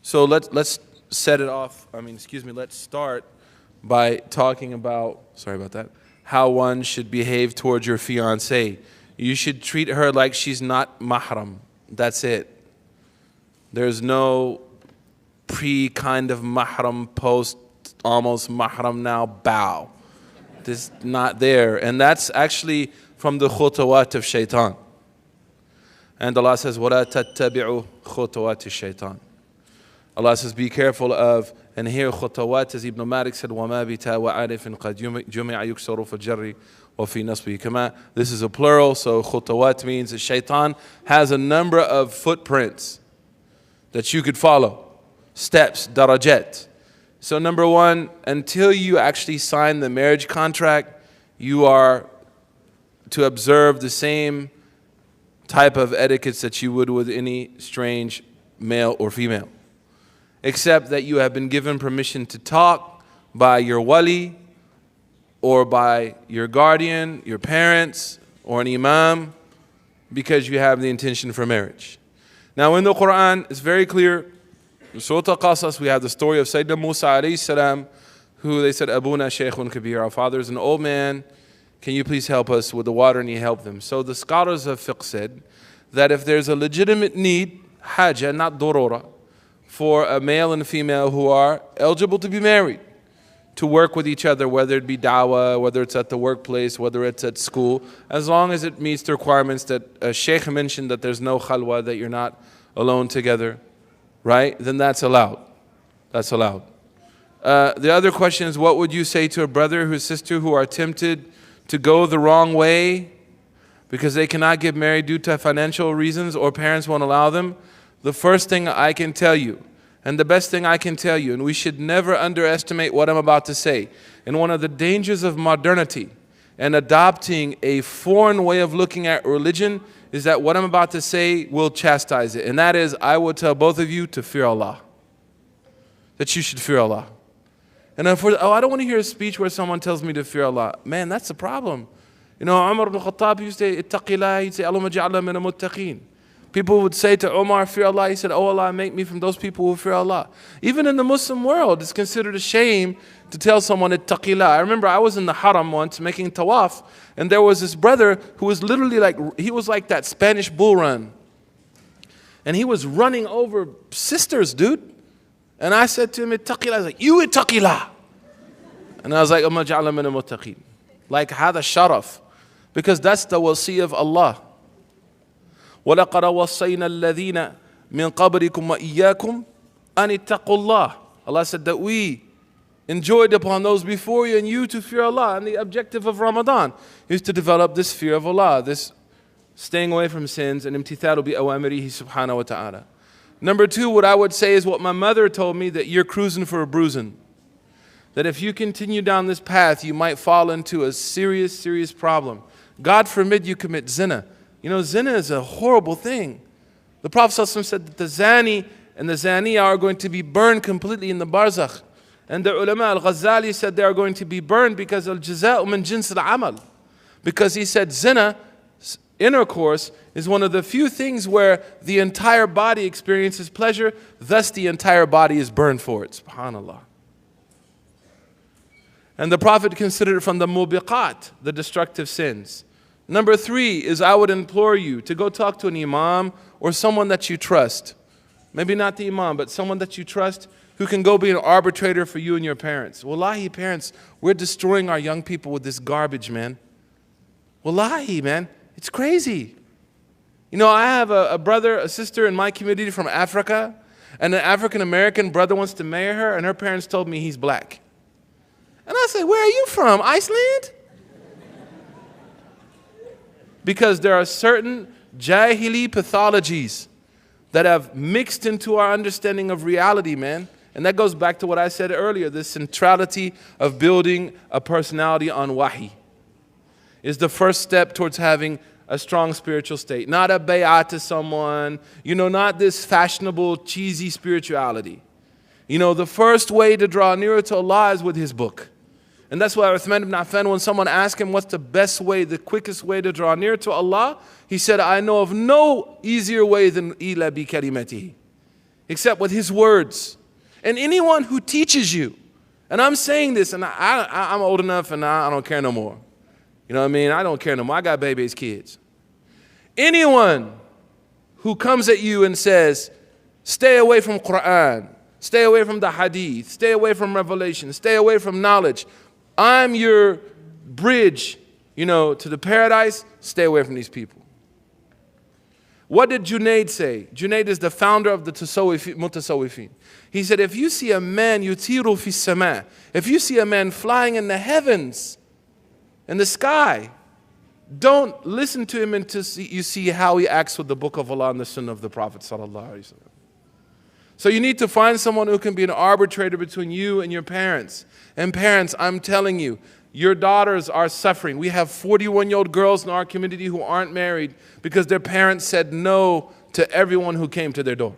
So let's set it off. Let's start by talking about, sorry about that, how one should behave towards your fiancée. You should treat her like she's not mahram. That's it. There's no pre-kind of mahram, post almost mahram now bow. This not there. And that's actually from the khutawat of shaitan. And Allah says, وَلَا تَتَّبِعُوا خُطَوَاتِ الشَّيْطَانِ. Allah says, be careful of, and here khutawat, as Ibn Malik said, وَمَا بِتَا وَعَرِفٍ قَدْ جُمِعَ يُكْسَرُ فَالْجَرِّ وَفِي نَصْبِهِ كَمَا. This is a plural, so khutawat means that shaitan has a number of footprints that you could follow. Steps, darajat. So number one, until you actually sign the marriage contract, you are to observe the same type of etiquettes that you would with any strange male or female, except that you have been given permission to talk by your wali or by your guardian, your parents, or an imam, because you have the intention for marriage. Now in the Quran, it's very clear. In Surah Al-Qasas, we have the story of Sayyidina Musa alayhi salam, who they said, Abuna Shaykhun Kabir, our father is an old man, can you please help us with the water? And he helped them. So the scholars of fiqh said that if there's a legitimate need, haja, not dorora, for a male and a female who are eligible to be married, to work with each other, whether it be dawah, whether it's at the workplace, whether it's at school, as long as it meets the requirements that Shaykh mentioned, that there's no khalwa, that you're not alone together, right? Then that's allowed. That's allowed. The other question is, what would you say to a brother or sister who are tempted to go the wrong way because they cannot get married due to financial reasons or parents won't allow them? The first thing I can tell you, and the best thing I can tell you, and we should never underestimate what I'm about to say, and one of the dangers of modernity and adopting a foreign way of looking at religion is that what I'm about to say will chastise it. And that is, I will tell both of you to fear Allah. That you should fear Allah. And I don't want to hear a speech where someone tells me to fear Allah. Man, that's the problem. You know, Omar ibn Khattab used to say, Ittaqillah, he'd say, Allahumma ja'alna min al-muttaqeen. People would say to Omar, fear Allah. He said, oh Allah, make me from those people who fear Allah. Even in the Muslim world, it's considered a shame to tell someone, Ittaqillah. I remember I was in the haram once making tawaf, and there was this brother who was literally he was like that Spanish bull run. And he was running over sisters, dude. And I said to him, Ittaqillah. I was like, you Ittaqillah. And I was like, Amma ja'ala min al-muttaqeen. Like, hada sharaf. Because that's the wasiyah of Allah. وَلَقَدْ وَصَّيْنَا الَّذِينَ مِنْ قَبْرِكُمْ وَإِيَّاكُمْ أَنِ اتَّقُوا اللَّهِ. Allah said that we enjoined upon those before you and you to fear Allah. And the objective of Ramadan is to develop this fear of Allah, this staying away from sins, and imtithalu bi awamirihi subhanahu wa ta'ala. Number two, what I would say is what my mother told me, that you're cruising for a bruising. That if you continue down this path, you might fall into a serious, serious problem. God forbid you commit zina. You know, zina is a horrible thing. The Prophet ﷺ said that the zani and the zaniya are going to be burned completely in the barzakh. And the ulama al-Ghazali said they are going to be burned because al-jaza'u min jins al-amal. Because he said zina, intercourse, is one of the few things where the entire body experiences pleasure, thus the entire body is burned for it. SubhanAllah. And the Prophet considered it from the mubiqat, the destructive sins. Number three is, I would implore you to go talk to an imam or someone that you trust. Maybe not the imam, but someone that you trust who can go be an arbitrator for you and your parents. Wallahi, parents, we're destroying our young people with this garbage, man. Wallahi, man, it's crazy. You know, I have a brother, a sister in my community from Africa, and an African-American brother wants to marry her, and her parents told me he's black. And I say, where are you from, Iceland? Because there are certain jahili pathologies that have mixed into our understanding of reality, man. And that goes back to what I said earlier, this centrality of building a personality on wahi is the first step towards having a strong spiritual state. Not a bay'ah to someone, you know, not this fashionable, cheesy spirituality. You know, the first way to draw nearer to Allah is with His book. And that's why Uthman ibn Affan, when someone asked him what's the best way, the quickest way to draw near to Allah, he said, I know of no easier way than ila bi kalimatihi. except with his words. And anyone who teaches you, and I'm saying this, and I'm old enough and I don't care no more. You know what I mean? I don't care no more. I got babies, kids. Anyone who comes at you and says, stay away from Quran, stay away from the Hadith, stay away from revelation, stay away from knowledge, I'm your bridge, to the paradise, stay away from these people. What did Junaid say? Junaid is the founder of the Mutasawwifin. He said, if you see a man yutiru fi sama, if you see a man flying in the heavens, in the sky, don't listen to him until you see how he acts with the book of Allah and the sunnah of the Prophet sallallahu alaihi wasallam. So you need to find someone who can be an arbitrator between you and your parents. And parents, I'm telling you, your daughters are suffering. We have 41-year-old girls in our community who aren't married because their parents said no to everyone who came to their door.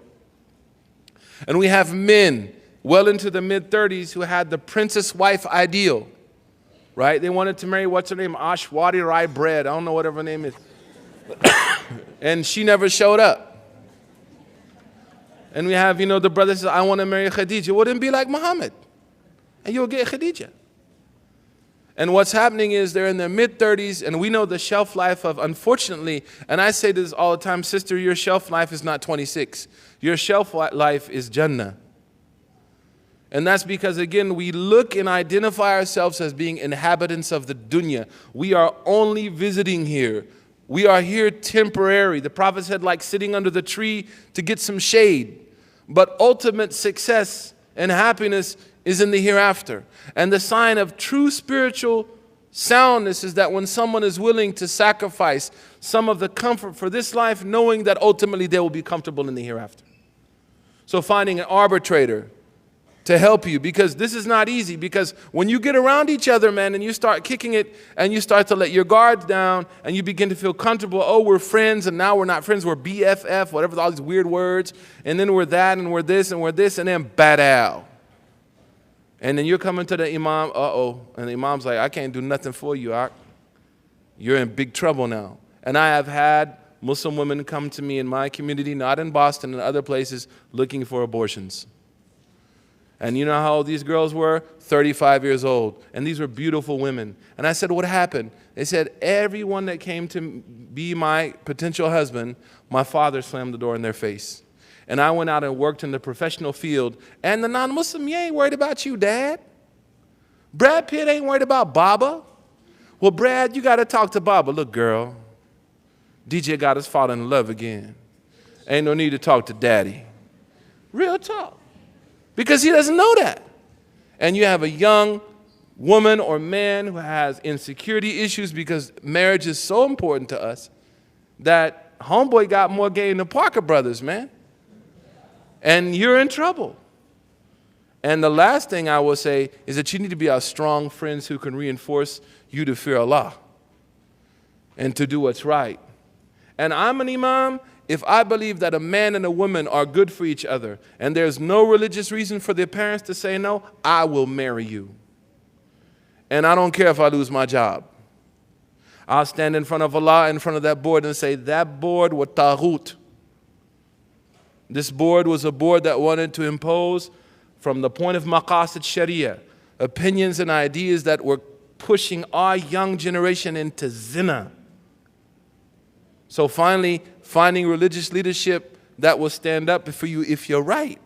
And we have men well into the mid-30s who had the princess wife ideal, right? They wanted to marry, what's her name? Ashwati Rai Bread. I don't know whatever her name is. And she never showed up. And we have, the brother says, I want to marry Khadija. Wouldn't be like Muhammad. And you'll get Khadija. And what's happening is they're in their mid-30s, and we know the shelf life of, unfortunately, and I say this all the time, sister, your shelf life is not 26. Your shelf life is Jannah. And that's because, again, we look and identify ourselves as being inhabitants of the dunya. We are only visiting here. We are here temporary. The Prophet said, like sitting under the tree to get some shade. But ultimate success and happiness is in the hereafter. And the sign of true spiritual soundness is that when someone is willing to sacrifice some of the comfort for this life, knowing that ultimately they will be comfortable in the hereafter. So finding an arbitrator to help you, because this is not easy, because when you get around each other, man, and you start kicking it and you start to let your guards down and you begin to feel comfortable, oh, we're friends, and now we're not friends, we're BFF, whatever, all these weird words, and then we're that, and we're this, and then badaw. And then you're coming to the imam, and the imam's like, I can't do nothing for you, Ak. You're in big trouble now. And I have had Muslim women come to me in my community, not in Boston and other places, looking for abortions. And you know how old these girls were? 35 years old. And these were beautiful women. And I said, what happened? They said, everyone that came to be my potential husband, my father slammed the door in their face. And I went out and worked in the professional field. And the non-Muslim, you ain't worried about you, Dad. Brad Pitt ain't worried about Baba. Well, Brad, you got to talk to Baba. Look, girl, DJ got us falling in love again. Ain't no need to talk to Daddy. Real talk. Because he doesn't know that. And you have a young woman or man who has insecurity issues because marriage is so important to us that homeboy got more game than Parker Brothers, man. And you're in trouble. And the last thing I will say is that you need to be our strong friends who can reinforce you to fear Allah and to do what's right. And I'm an imam if I believe that a man and a woman are good for each other and there's no religious reason for their parents to say no, I will marry you. And I don't care if I lose my job. I'll stand in front of Allah, in front of that board, and say, that board was taghut. This board was a board that wanted to impose, from the point of maqasid sharia, opinions and ideas that were pushing our young generation into zina. So finally, finding religious leadership that will stand up for you if you're right,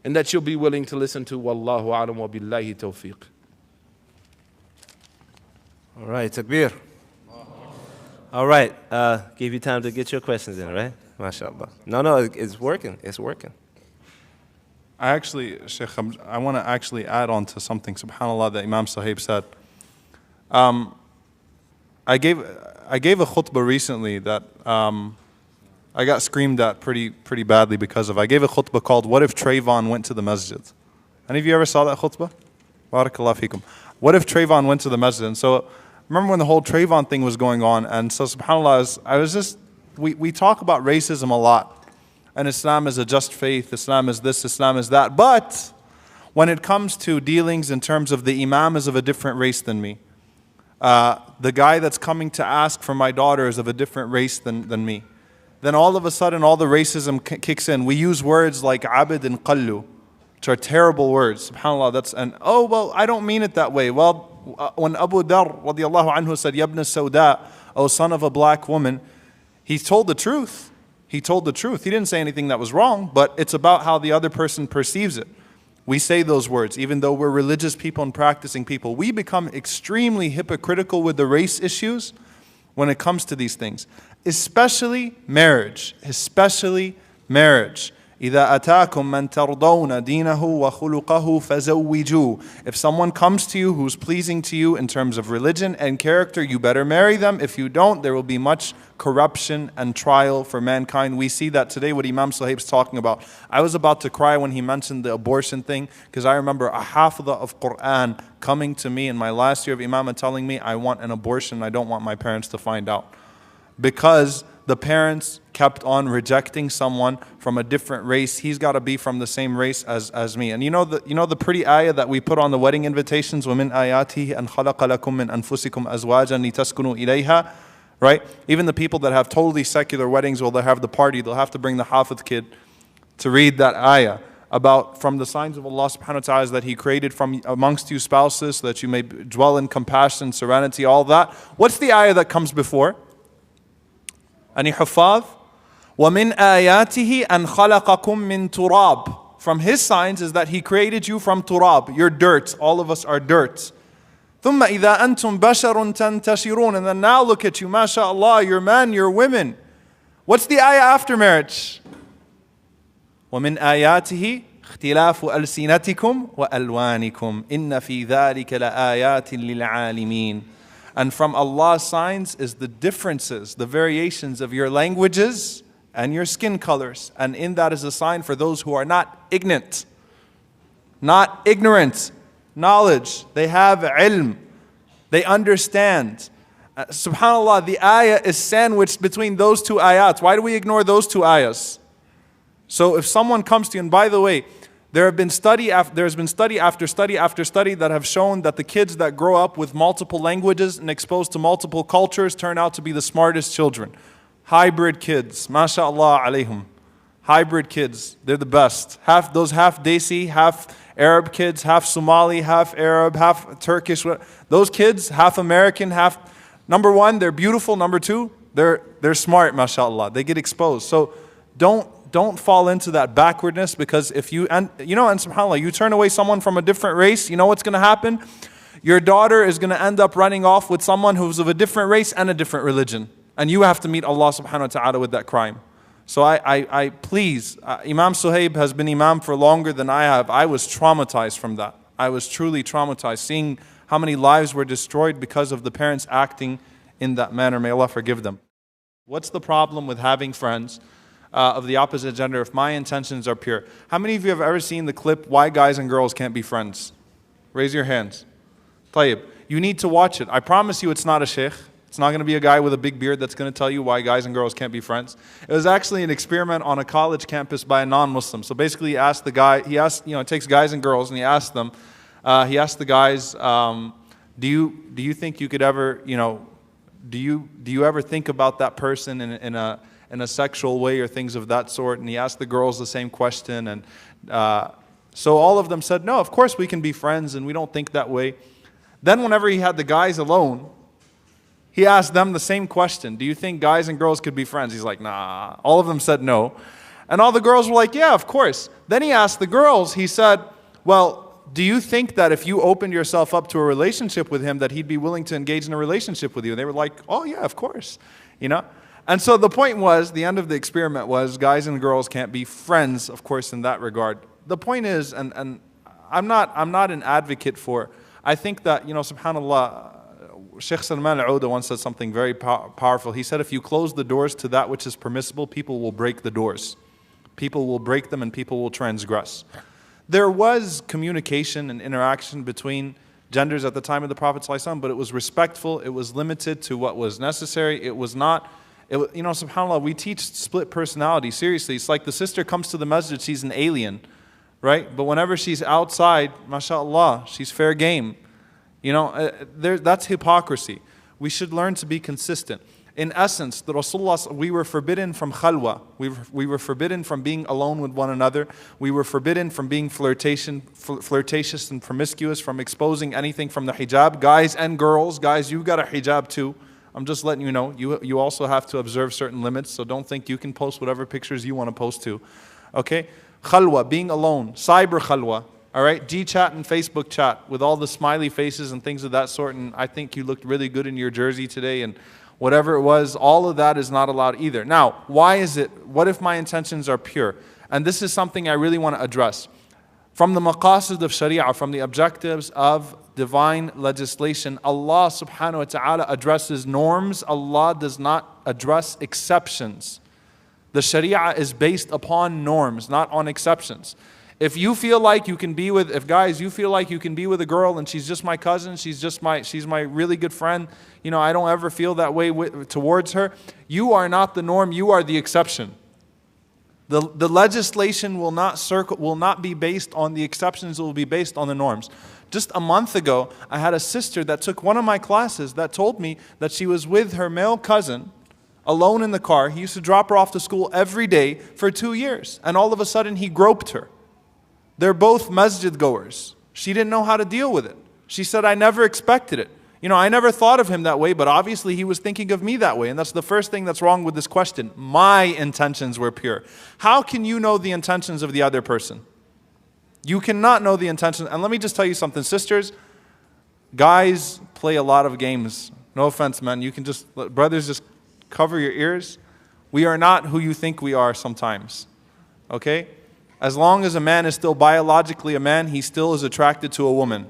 and that you'll be willing to listen to. Wallahu a'lam wa billahi tawfiq. All right, takbir. All right, give you time to get your questions in, right? MashaAllah. No, it's working. It's working. I actually, Sheikh, I want to actually add on to something, subhanAllah, that Imam Suhaib said. I gave a khutbah recently that I got screamed at pretty badly because of. I gave a khutbah called, What if Trayvon went to the masjid? Any of you ever saw that khutbah? Barakallah feekum. What if Trayvon went to the masjid? And so, remember when the whole Trayvon thing was going on, and so subhanAllah, we talk about racism a lot. And Islam is a just faith, Islam is this, Islam is that. But when it comes to dealings in terms of the imam is of a different race than me, the guy that's coming to ask for my daughter is of a different race than me. then all of a sudden all the racism kicks in. We use words like abid and qallu, which are terrible words. SubhanAllah, oh, well, I don't mean it that way. Well, when Abu Dharr radiallahu anhu said, Yabna Sauda, O son of a black woman, he told the truth. He told the truth. He didn't say anything that was wrong, but it's about how the other person perceives it. We say those words, even though we're religious people and practicing people. We become extremely hypocritical with the race issues when it comes to these things. Especially marriage. Especially marriage. إِذَا أَتَاكُم مَّن تَرْضَوْنَ دِينَهُ وَخُلُقَهُ فَزَوِّجُوهُ. If someone comes to you who's pleasing to you in terms of religion and character, you better marry them. If you don't, there will be much corruption and trial for mankind. We see that today what Imam Suhaib's talking about. I was about to cry when he mentioned the abortion thing, because I remember a hafidha of Quran coming to me in my last year of Imam and telling me, I want an abortion, I don't want my parents to find out. Because the parents kept on rejecting someone from a different race. He's got to be from the same race as me. And you know the pretty ayah that we put on the wedding invitations, وَمِنْ آيَاتِهِ أَنْ خَلَقَ لَكُم مِّنْ أَنفُسِكُمْ أَزْوَاجًا لِتَسْكُنُوا إِلَيْهَا. Right? Even the people that have totally secular weddings, well, they'll have the party, they'll have to bring the hafidh kid to read that ayah about from the signs of Allah subhanahu wa ta'ala is that He created from amongst you spouses so that you may dwell in compassion, serenity, all that. What's the ayah that comes before? Any huffaz? وَمِنْ آيَاتِهِ أَنْ خَلَقَكُم مِّن تُرَابٍ. From His signs is that He created you from turab. You're dirt. All of us are dirt. ثُمَّ إِذَا أَنْتُمْ بَشَرٌ تَنْتَشِرُونَ. And then now look at you, mashallah, you're men, you're women. What's the ayah after marriage? وَمِنْ آيَاتِهِ اخْتِلَافُ أَلْسِنَتِكُمْ وَأَلْوَانِكُمْ إِنَّ فِي ذَلِكَ لَآيَاتٍ لِلْعَالِمِينَ. And from Allah's signs is the differences, the variations of your languages and your skin colors. And in that is a sign for those who are not ignorant. Not ignorant. Knowledge. They have ilm. They understand. SubhanAllah, the ayah is sandwiched between those two ayats. Why do we ignore those two ayahs? So if someone comes to you, and by the way, there's been study after study after study that have shown that the kids that grow up with multiple languages and exposed to multiple cultures turn out to be the smartest children. Hybrid kids, mashallah alayhum. Hybrid kids, they're the best. Half Desi, half Arab kids, half Somali, half Arab, half Turkish. Those kids, half American, half. Number one, they're beautiful. Number two, they're smart, mashallah. They get exposed. So don't fall into that backwardness, because if and subhanAllah, you turn away someone from a different race, you know what's going to happen? Your daughter is going to end up running off with someone who's of a different race and a different religion. And you have to meet Allah subhanahu wa ta'ala with that crime. So I please, Imam Suhaib has been Imam for longer than I have. I was traumatized from that. I was truly traumatized, seeing how many lives were destroyed because of the parents acting in that manner. May Allah forgive them. What's the problem with having friends of the opposite gender if my intentions are pure? How many of you have ever seen the clip, Why Guys and Girls Can't Be Friends? Raise your hands. Tayyib. You need to watch it. I promise you it's not a sheikh. It's not going to be a guy with a big beard that's going to tell you why guys and girls can't be friends. It was actually an experiment on a college campus by a non-Muslim. So basically he asked the guy, it takes guys and girls, and he asked the guys, do you think you could ever, do you ever think about that person in a sexual way or things of that sort? And he asked the girls the same question. And so all of them said, no, of course we can be friends and we don't think that way. Then whenever he had the guys alone, he asked them the same question. Do you think guys and girls could be friends? He's like, nah. All of them said no. And all the girls were like, yeah, of course. Then he asked the girls, he said, well, do you think that if you opened yourself up to a relationship with him that he'd be willing to engage in a relationship with you? And they were like, oh yeah, of course. And so the point was, the end of the experiment was, guys and girls can't be friends, of course, in that regard. The point is, and I'm not an advocate for, I think that, subhanAllah, Sheikh Suleiman once said something very powerful. He said, if you close the doors to that which is permissible, people will break the doors. People will break them and people will transgress. There was communication and interaction between genders at the time of the Prophet ﷺ, but it was respectful, it was limited to what was necessary, it was not, subhanAllah, we teach split personality, seriously. It's like the sister comes to the masjid, she's an alien, right? But whenever she's outside, mashallah, she's fair game. That's hypocrisy. We should learn to be consistent. In essence, the Rasulullah, we were forbidden from khalwa. We were forbidden from being alone with one another. We were forbidden from being flirtatious and promiscuous, from exposing anything from the hijab. Guys and girls, guys, you got a hijab too. I'm just letting you know, you also have to observe certain limits, so don't think you can post whatever pictures you want to post too. Okay? Khalwa, being alone, cyber khalwa. All right, G-chat and Facebook chat with all the smiley faces and things of that sort. And I think you looked really good in your jersey today and whatever it was, all of that is not allowed either. Now, why is it? What if my intentions are pure? And this is something I really want to address. From the maqasid of Sharia, from the objectives of divine legislation, Allah subhanahu wa ta'ala addresses norms. Allah does not address exceptions. The Sharia is based upon norms, not on exceptions. If you feel like you can be with, if guys, you feel like you can be with a girl and she's just my cousin, she's my really good friend, you know, I don't ever feel that way towards her, you are not the norm, you are the exception. The legislation will not be based on the exceptions, it will be based on the norms. Just a month ago, I had a sister that took one of my classes that told me that she was with her male cousin, alone in the car. He used to drop her off to school every day for 2 years, and all of a sudden he groped her. They're both masjid goers. She didn't know how to deal with it. She said, I never expected it. You know, I never thought of him that way, but obviously he was thinking of me that way. And that's the first thing that's wrong with this question. My intentions were pure. How can you know the intentions of the other person? You cannot know the intentions. And let me just tell you something, sisters. Guys play a lot of games. No offense, man. You can brothers, just cover your ears. We are not who you think we are sometimes. Okay? As long as a man is still biologically a man, he still is attracted to a woman.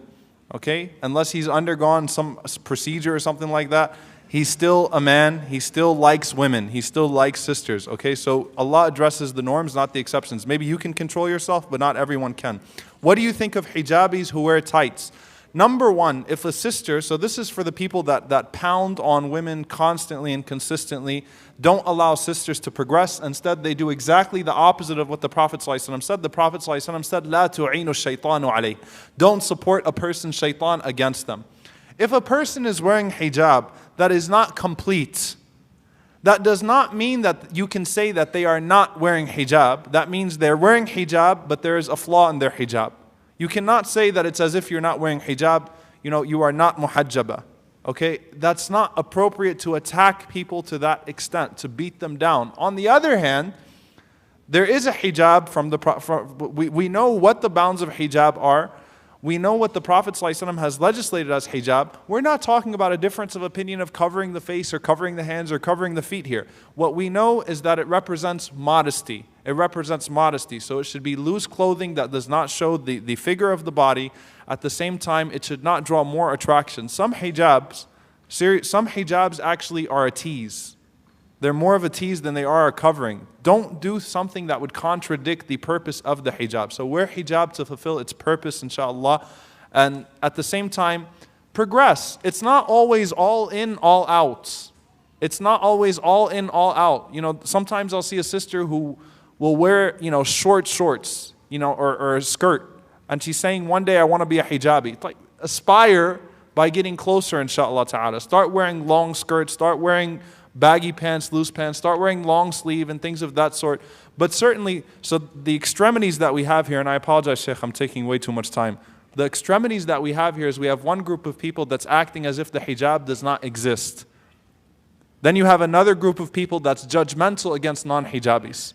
Okay? Unless he's undergone some procedure or something like that, he's still a man. He still likes women. He still likes sisters. Okay? So Allah addresses the norms, not the exceptions. Maybe you can control yourself, but not everyone can. What do you think of hijabis who wear tights? Number one, if a sister, so this is for the people that pound on women constantly and consistently, don't allow sisters to progress. Instead, they do exactly the opposite of what the Prophet ﷺ said. The Prophet ﷺ said, "La tu'inu shaytanu alayh." Don't support a person's shaitan against them. If a person is wearing hijab that is not complete, that does not mean that you can say that they are not wearing hijab. That means they're wearing hijab, but there is a flaw in their hijab. You cannot say that it's as if you're not wearing hijab, you know, you are not muhajjaba. Okay? That's not appropriate to attack people to that extent, to beat them down. On the other hand, there is a hijab we know what the bounds of hijab are. We know what the Prophet ﷺ has legislated as hijab. We're not talking about a difference of opinion of covering the face or covering the hands or covering the feet here. What we know is that it represents modesty. It represents modesty. So it should be loose clothing that does not show the figure of the body. At the same time, it should not draw more attraction. Some hijabs actually are a tease. They're more of a tease than they are a covering. Don't do something that would contradict the purpose of the hijab. So wear hijab to fulfill its purpose, inshallah. And at the same time, progress. It's not always all in, all out. It's not always all in, all out. You know, sometimes I'll see a sister who will wear, you know, short shorts, you know, or a skirt. And she's saying, one day I want to be a hijabi. It's like, aspire by getting closer, inshallah ta'ala. Start wearing long skirts, start wearing baggy pants, loose pants, start wearing long sleeve and things of that sort. But certainly, so the extremities that we have here, and I apologize, Sheikh, I'm taking way too much time. The extremities that we have here is we have one group of people that's acting as if the hijab does not exist. Then you have another group of people that's judgmental against non-hijabis.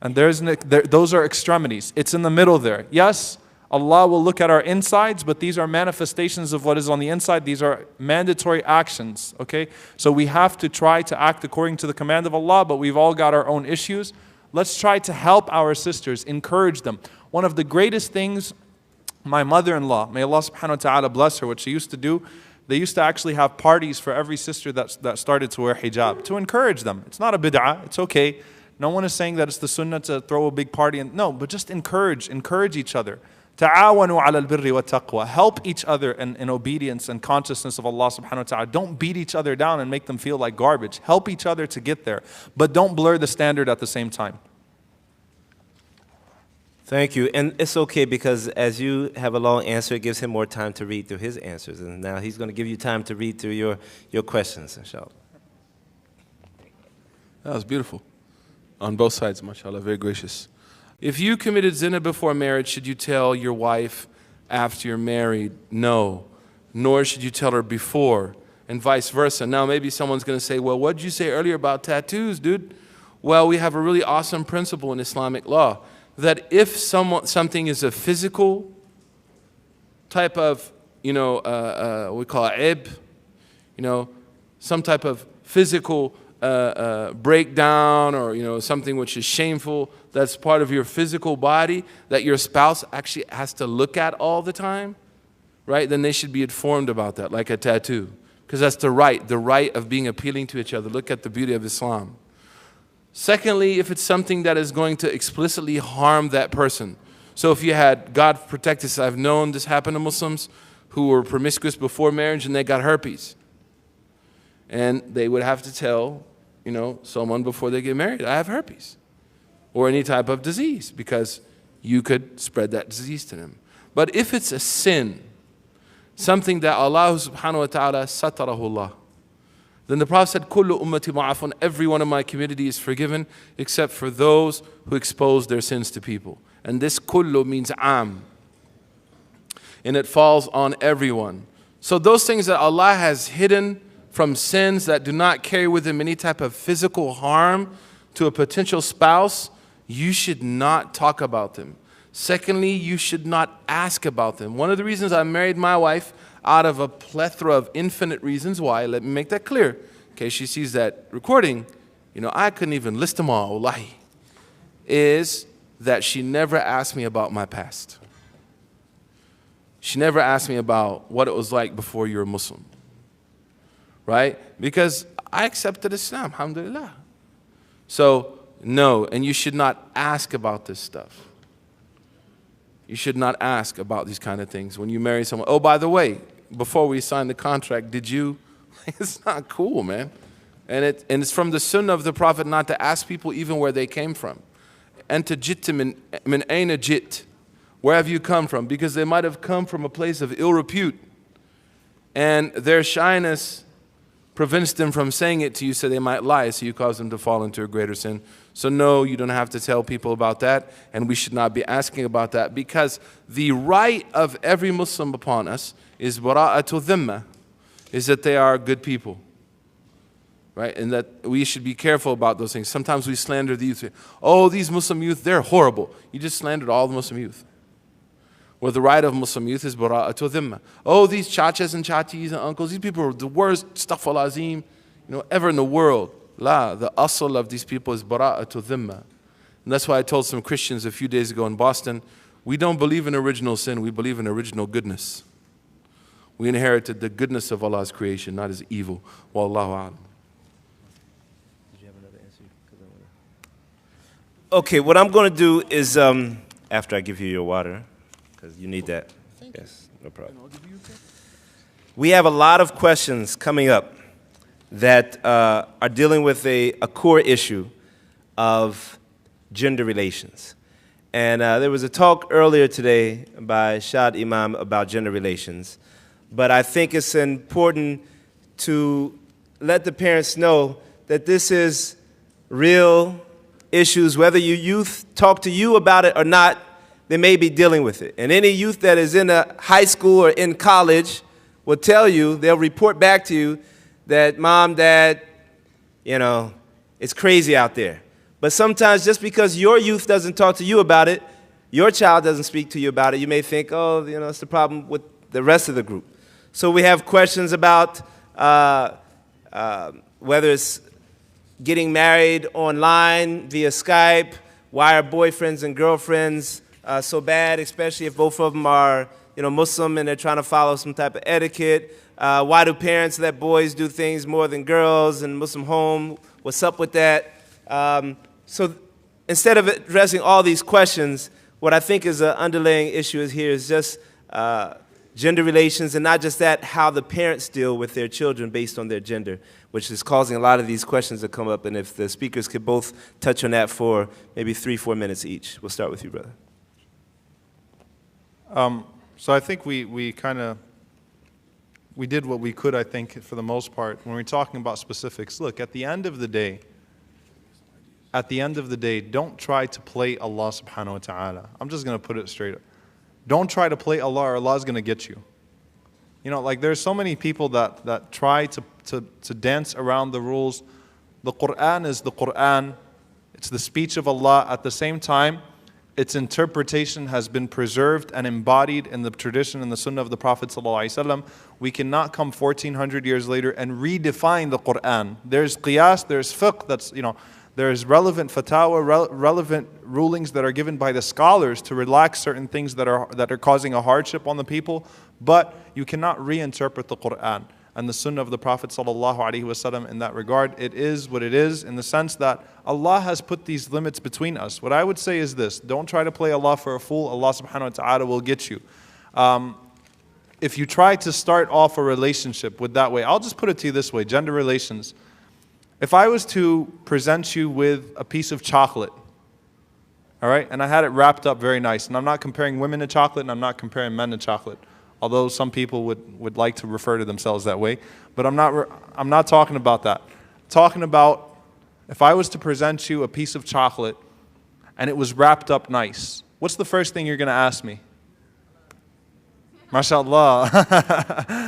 And those are extremities. It's in the middle there. Yes, Allah will look at our insides, but these are manifestations of what is on the inside. These are mandatory actions, okay? So we have to try to act according to the command of Allah, but we've all got our own issues. Let's try to help our sisters, encourage them. One of the greatest things, my mother-in-law, may Allah subhanahu wa ta'ala bless her, what she used to do, they used to actually have parties for every sister that started to wear hijab, to encourage them. It's not a bid'ah, it's okay. No one is saying that it's the sunnah to throw a big party. No, but just encourage each other. Ta'awanu ala al-birri wa taqwa. Help each other in obedience and consciousness of Allah subhanahu wa ta'ala. Don't beat each other down and make them feel like garbage. Help each other to get there. But don't blur the standard at the same time. Thank you. And it's okay because as you have a long answer, it gives him more time to read through his answers. And now he's going to give you time to read through your questions, inshallah. That was beautiful. On both sides, mashallah, very gracious. If you committed zina before marriage, should you tell your wife after you're married? No. Nor should you tell her before, and vice versa. Now, maybe someone's going to say, well, what did you say earlier about tattoos, dude? Well, we have a really awesome principle in Islamic law that if something is a physical type of, we call it ib, some type of physical breakdown or, something which is shameful, that's part of your physical body that your spouse actually has to look at all the time, right? Then they should be informed about that, like a tattoo. Because that's the right of being appealing to each other. Look at the beauty of Islam. Secondly, if it's something that is going to explicitly harm that person. So if you had, God protect us, I've known this happen to Muslims who were promiscuous before marriage and they got herpes. And they would have to tell, someone before they get married, I have herpes. Or any type of disease, because you could spread that disease to them. But if it's a sin, something that Allah subhanahu wa ta'ala satarahullah, then the Prophet said, Kullu ummati ma'afun, every one of my community is forgiven except for those who expose their sins to people. And this kullu means am. And it falls on everyone. So those things that Allah has hidden from sins that do not carry with them any type of physical harm to a potential spouse, you should not talk about them. Secondly, you should not ask about them. One of the reasons I married my wife, out of a plethora of infinite reasons why, let me make that clear, in case she sees that recording, I couldn't even list them all, wallahi, is that she never asked me about my past. She never asked me about what it was like before you were Muslim, right? Because I accepted Islam, alhamdulillah. So, no, and you should not ask about this stuff. You should not ask about these kind of things when you marry someone. Oh, by the way, before we signed the contract, did you? It's not cool, man. And it's from the sunnah of the Prophet not to ask people even where they came from. Anta jitta min ayna jit. Where have you come from? Because they might have come from a place of ill repute. And their shyness prevents them from saying it to you so they might lie, so you cause them to fall into a greater sin. So no, you don't have to tell people about that, and we should not be asking about that, because the right of every Muslim upon us is bara'atu dhimma, is that they are good people, right? And that we should be careful about those things. Sometimes we slander the youth. Oh, these Muslim youth, they're horrible. You just slandered all the Muslim youth. Well, the right of Muslim youth is bara'atu dhimma. Oh, these chachas and chatis and uncles, these people are the worst, astaghfirullah azim, ever in the world. La, the asl of these people is bara'atu dhimma. And that's why I told some Christians a few days ago in Boston, we don't believe in original sin, we believe in original goodness. We inherited the goodness of Allah's creation, not His evil. Wallahu a'lam. Did you have another answer? Okay, what I'm going to do is, after I give you your water, because you need that. Yes, no problem. We have a lot of questions coming up that are dealing with a core issue of gender relations. And there was a talk earlier today by Shad Imam about gender relations. But I think it's important to let the parents know that this is real issues. Whether your youth talk to you about it or not, they may be dealing with it. And any youth that is in a high school or in college will tell you, they'll report back to you that, Mom, Dad, it's crazy out there. But sometimes just because your youth doesn't talk to you about it, your child doesn't speak to you about it, you may think, oh, it's the problem with the rest of the group. So we have questions about whether it's getting married online via Skype, why are boyfriends and girlfriends so bad, especially if both of them are Muslim and they're trying to follow some type of etiquette. Why do parents let boys do things more than girls in Muslim home? What's up with that? So instead of addressing all these questions, what I think is an underlying issue is just gender relations, and not just that, how the parents deal with their children based on their gender, which is causing a lot of these questions to come up. And if the speakers could both touch on that for maybe 3-4 minutes each. We'll start with you, brother. So I think we did what we could, I think, for the most part. When we're talking about specifics, look, at the end of the day, at the end of the day, don't try to play Allah subhanahu wa ta'ala. I'm just going to put it straight up. Don't try to play Allah or Allah is going to get you. You know, like there's so many people that try to dance around the rules. The Quran is the Quran. It's the speech of Allah. At the same time, its interpretation has been preserved and embodied in the tradition and the sunnah of the Prophet ﷺ. We cannot come 1400 years later and redefine the Quran. There's qiyas, there's fiqh, there's relevant fatwa, relevant rulings that are given by the scholars to relax certain things that are causing a hardship on the people. But you cannot reinterpret the Quran and the sunnah of the Prophet ﷺ in that regard. It is what it is in the sense that Allah has put these limits between us. What I would say is this: don't try to play Allah for a fool. Allah subhanahu wa ta'ala will get you. If you try to start off a relationship with that way, I'll just put it to you this way: gender relations. If I was to present you with a piece of chocolate, all right, and I had it wrapped up very nice, and I'm not comparing women to chocolate and I'm not comparing men to chocolate, although some people would like to refer to themselves that way. But I'm not talking about that. I'm talking about if I was to present you a piece of chocolate and it was wrapped up nice, what's the first thing you're going to ask me? MashaAllah.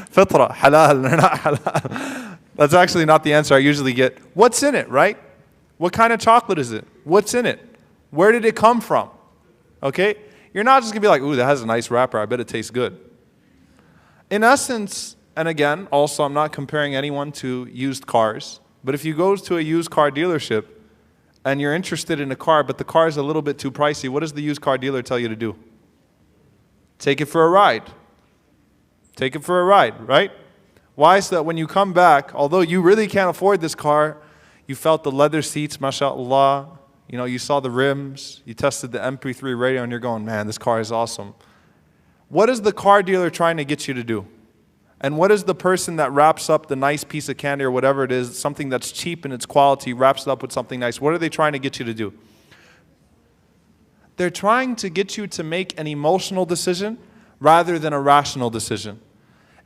Fitra, halal, not halal. That's actually not the answer I usually get. What's in it, right? What kind of chocolate is it? What's in it? Where did it come from? Okay? You're not just going to be like, ooh, that has a nice wrapper. I bet it tastes good. In essence, and again, also I'm not comparing anyone to used cars, but if you go to a used car dealership and you're interested in a car, but the car is a little bit too pricey, what does the used car dealer tell you to do? Take it for a ride. Take it for a ride, right? Why? So that when you come back, although you really can't afford this car, you felt the leather seats, mashallah, you know, you saw the rims, you tested the MP3 radio, and you're going, man, this car is awesome. What is the car dealer trying to get you to do? And what is the person that wraps up the nice piece of candy or whatever it is, something that's cheap in its quality, wraps it up with something nice? What are they trying to get you to do? They're trying to get you to make an emotional decision rather than a rational decision.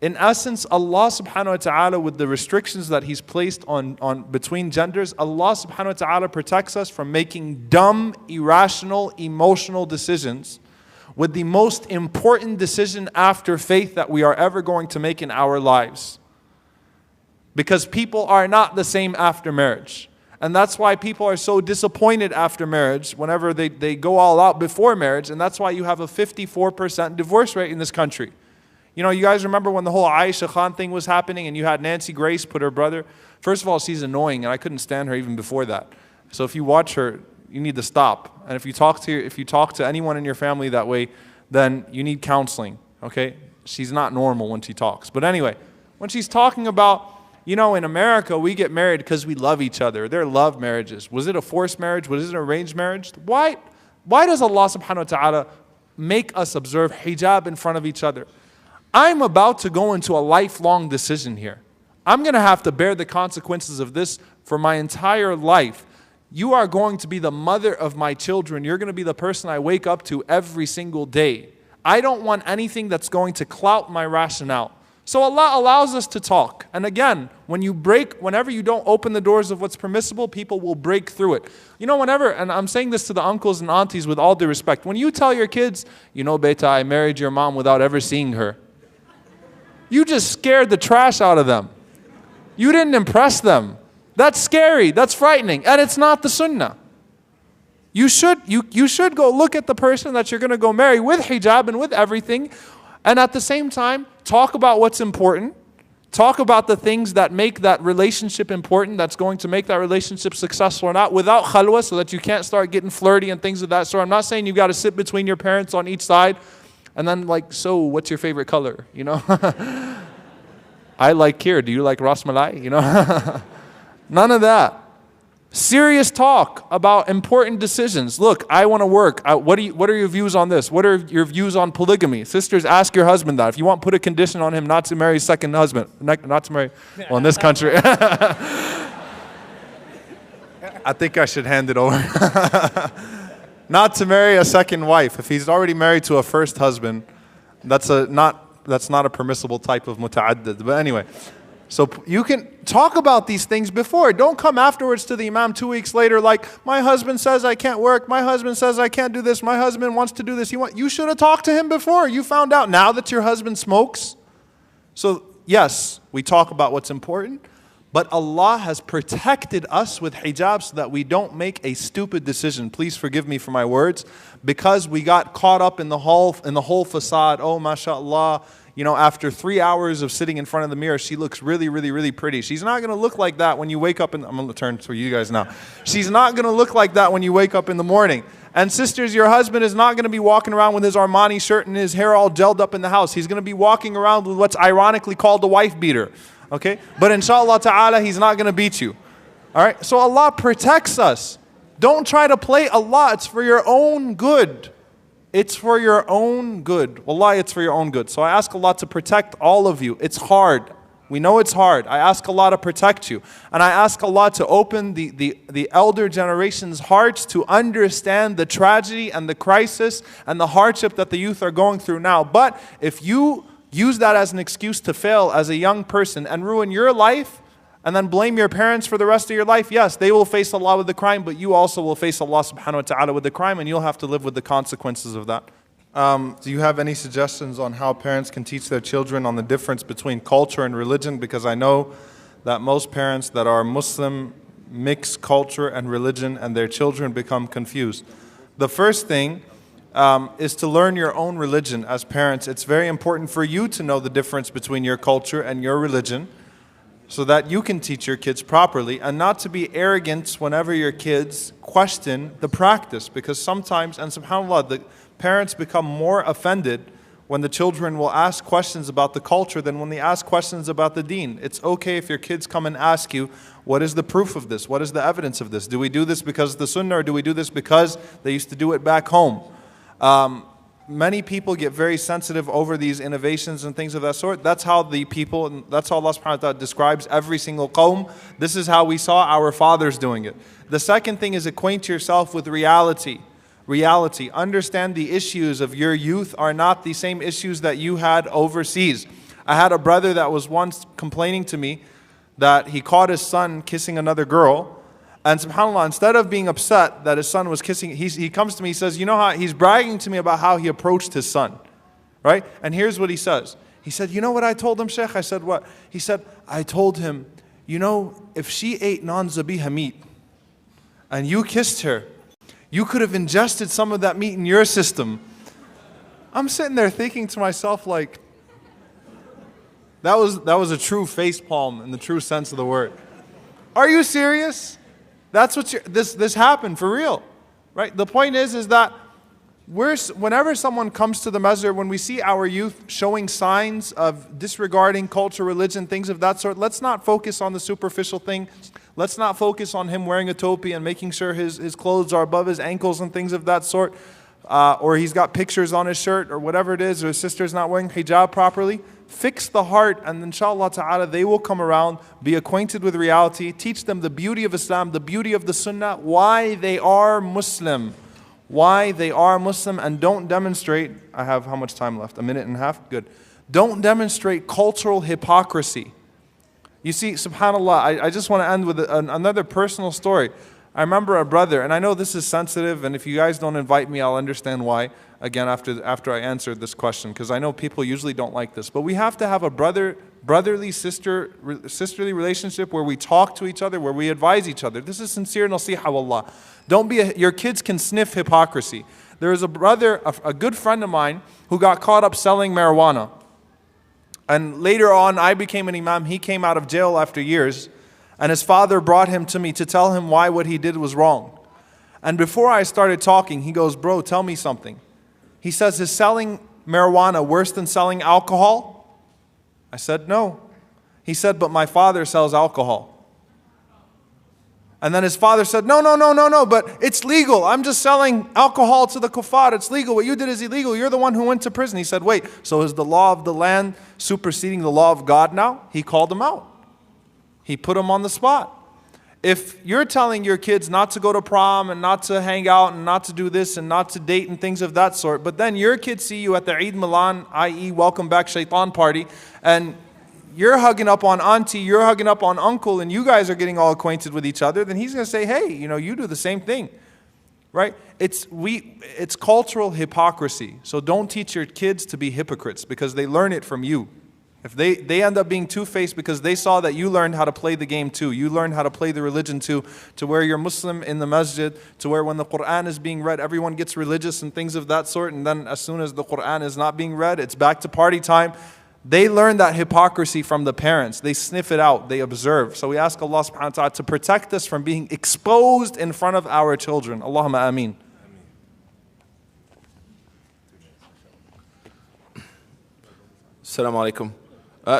In essence, Allah subhanahu wa ta'ala, with the restrictions that He's placed on between genders, Allah subhanahu wa ta'ala protects us from making dumb, irrational, emotional decisions with the most important decision after faith that we are ever going to make in our lives. Because people are not the same after marriage. And that's why people are so disappointed after marriage whenever they go all out before marriage. And that's why you have a 54% divorce rate in this country. You know, you guys remember when the whole Aisha Khan thing was happening and you had Nancy Grace put her brother. First of all, she's annoying and I couldn't stand her even before that. So if you watch her, you need to stop. And if you talk to anyone in your family that way, then you need counseling, okay? She's not normal when she talks. But anyway, when she's talking about, you know, in America, we get married because we love each other. They're love marriages. Was it a forced marriage? Was it an arranged marriage? Why does Allah subhanahu wa ta'ala make us observe hijab in front of each other? I'm about to go into a lifelong decision here. I'm going to have to bear the consequences of this for my entire life. You are going to be the mother of my children. You're going to be the person I wake up to every single day. I don't want anything that's going to clout my rationale. So Allah allows us to talk. And again, whenever you don't open the doors of what's permissible, people will break through it. You know, and I'm saying this to the uncles and aunties with all due respect, when you tell your kids, you know, beta, I married your mom without ever seeing her. You just scared the trash out of them. You didn't impress them. That's scary. That's frightening. And it's not the sunnah. You should go look at the person that you're going to go marry with hijab and with everything. And at the same time, talk about what's important. Talk about the things that make that relationship important, that's going to make that relationship successful or not, without khalwa, so that you can't start getting flirty and things of that sort. I'm not saying you've got to sit between your parents on each side and then like, so what's your favorite color? You know? I like kheer. Do you like ras malai? You know? None of that. Serious talk about important decisions. Look, I want to work. What are your views on this? What are your views on polygamy? Sisters, ask your husband that. If you want, put a condition on him not to marry a second husband. Not to marry, well, in this country. I think I should hand it over. Not to marry a second wife. If he's already married to a first husband, that's not a permissible type of muta'addid. But anyway, So you can talk about these things before. Don't come afterwards to the imam 2 weeks later like, my husband says I can't work. My husband says I can't do this. My husband wants to do this. You should have talked to him before. You found out now that your husband smokes. So yes, we talk about what's important. But Allah has protected us with hijab so that we don't make a stupid decision. Please forgive me for my words. Because we got caught up in the whole facade. Oh, mashallah. After 3 hours of sitting in front of the mirror, she looks really, really, really pretty. She's not going to look like that when you wake up I'm going to turn to you guys now. She's not going to look like that when you wake up in the morning. And sisters, your husband is not going to be walking around with his Armani shirt and his hair all gelled up in the house. He's going to be walking around with what's ironically called a wife beater. Okay? But inshallah ta'ala, he's not going to beat you. All right? So Allah protects us. Don't try to play Allah. It's for your own good. It's for your own good. Wallahi, it's for your own good. So I ask Allah to protect all of you. It's hard. We know it's hard. I ask Allah to protect you. And I ask Allah to open the elder generation's hearts to understand the tragedy and the crisis and the hardship that the youth are going through now. But if you use that as an excuse to fail as a young person and ruin your life, and then blame your parents for the rest of your life, yes, they will face Allah with the crime, but you also will face Allah subhanahu wa ta'ala with the crime, and you'll have to live with the consequences of that. Do you have any suggestions on how parents can teach their children on the difference between culture and religion? Because I know that most parents that are Muslim mix culture and religion, and their children become confused. The first thing is to learn your own religion as parents. It's very important for you to know the difference between your culture and your religion, so that you can teach your kids properly, and not to be arrogant whenever your kids question the practice. Because sometimes, and subhanAllah, the parents become more offended when the children will ask questions about the culture than when they ask questions about the deen. It's okay if your kids come and ask you, what is the proof of this? What is the evidence of this? Do we do this because of the sunnah, or do we do this because they used to do it back home? Many people get very sensitive over these innovations and things of that sort. That's how the people, and that's how Allah subhanahu wa ta'ala describes every single qawm. This is how we saw our fathers doing it. The second thing is acquaint yourself with reality. Reality. Understand the issues of your youth are not the same issues that you had overseas. I had a brother that was once complaining to me that he caught his son kissing another girl. And subhanAllah, instead of being upset that his son was kissing, he comes to me, he says, you know how, he's bragging to me about how he approached his son, right? And here's what he says. He said, you know what I told him, Sheikh? I said, what? He said, I told him, you know, if she ate non-zabiha meat and you kissed her, you could have ingested some of that meat in your system. I'm sitting there thinking to myself like, that was a true facepalm in the true sense of the word. Are you serious? That's what this happened for real, right? The point is that whenever someone comes to the masjid, when we see our youth showing signs of disregarding culture, religion, things of that sort, let's not focus on the superficial thing. Let's not focus on him wearing a topi and making sure his clothes are above his ankles and things of that sort, or he's got pictures on his shirt or whatever it is, or his sister's not wearing hijab properly. Fix the heart, and inshallah ta'ala they will come around, be acquainted with reality, teach them the beauty of Islam, the beauty of the sunnah, why they are Muslim. Why they are Muslim, and don't demonstrate, I have how much time left? 1.5 minutes? Good. Don't demonstrate cultural hypocrisy. You see, subhanAllah, I just want to end with another personal story. I remember a brother, and I know this is sensitive, and if you guys don't invite me, I'll understand why, again, after I answered this question, because I know people usually don't like this. But we have to have a brotherly, sisterly relationship where we talk to each other, where we advise each other. This is sincere nasiha wallah. Your kids can sniff hypocrisy. There is a brother, a good friend of mine, who got caught up selling marijuana. And later on, I became an imam. He came out of jail after years. And his father brought him to me to tell him why what he did was wrong. And before I started talking, he goes, bro, tell me something. He says, is selling marijuana worse than selling alcohol? I said, no. He said, but my father sells alcohol. And then his father said, no, but it's legal. I'm just selling alcohol to the kuffar. It's legal. What you did is illegal. You're the one who went to prison. He said, wait, so is the law of the land superseding the law of God now? He called him out. He put him on the spot. If you're telling your kids not to go to prom and not to hang out and not to do this and not to date and things of that sort, but then your kids see you at the Eid Milan, i.e. welcome back shaitan party, and you're hugging up on auntie, you're hugging up on uncle, and you guys are getting all acquainted with each other, then he's going to say, hey, you do the same thing. Right? It's cultural hypocrisy. So don't teach your kids to be hypocrites because they learn it from you. If they end up being two-faced because they saw that you learned how to play the game too. You learned how to play the religion too, to where you're Muslim in the masjid, to where when the Quran is being read, everyone gets religious and things of that sort. And then as soon as the Quran is not being read, it's back to party time. They learn that hypocrisy from the parents. They sniff it out. They observe. So we ask Allah subhanahu wa ta'ala to protect us from being exposed in front of our children. Allahumma ameen. Assalamu alaikum.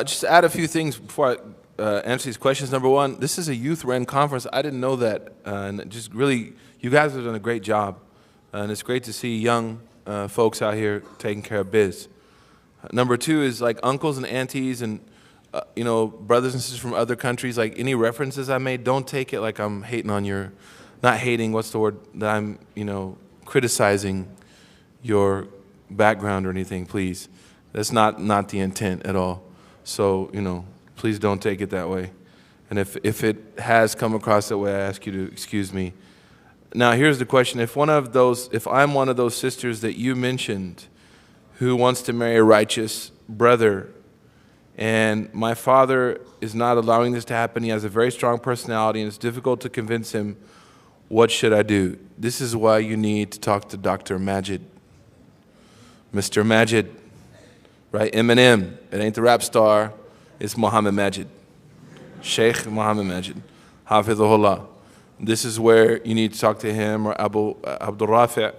Just to add a few things before I answer these questions. Number one, this is a youth-run conference. I didn't know that. And just really, you guys have done a great job. And it's great to see young folks out here taking care of biz. Number two is like uncles and aunties and brothers and sisters from other countries. Like any references I made, don't take it like I'm hating on your, not hating. What's the word? That I'm criticizing your background or anything. Please, that's not the intent at all. So please don't take it that way. And if it has come across that way, I ask you to excuse me. Now here's the question: if I'm one of those sisters that you mentioned, who wants to marry a righteous brother, and my father is not allowing this to happen. He has a very strong personality, and it's difficult to convince him. What should I do? This is why you need to talk to Dr. Majid. Mr. Majid, right? Eminem. It ain't the rap star. It's Muhammad Majid. Sheikh Muhammad Majid. Hafidhullah. This is where you need to talk to him, or Abdul Rafi'.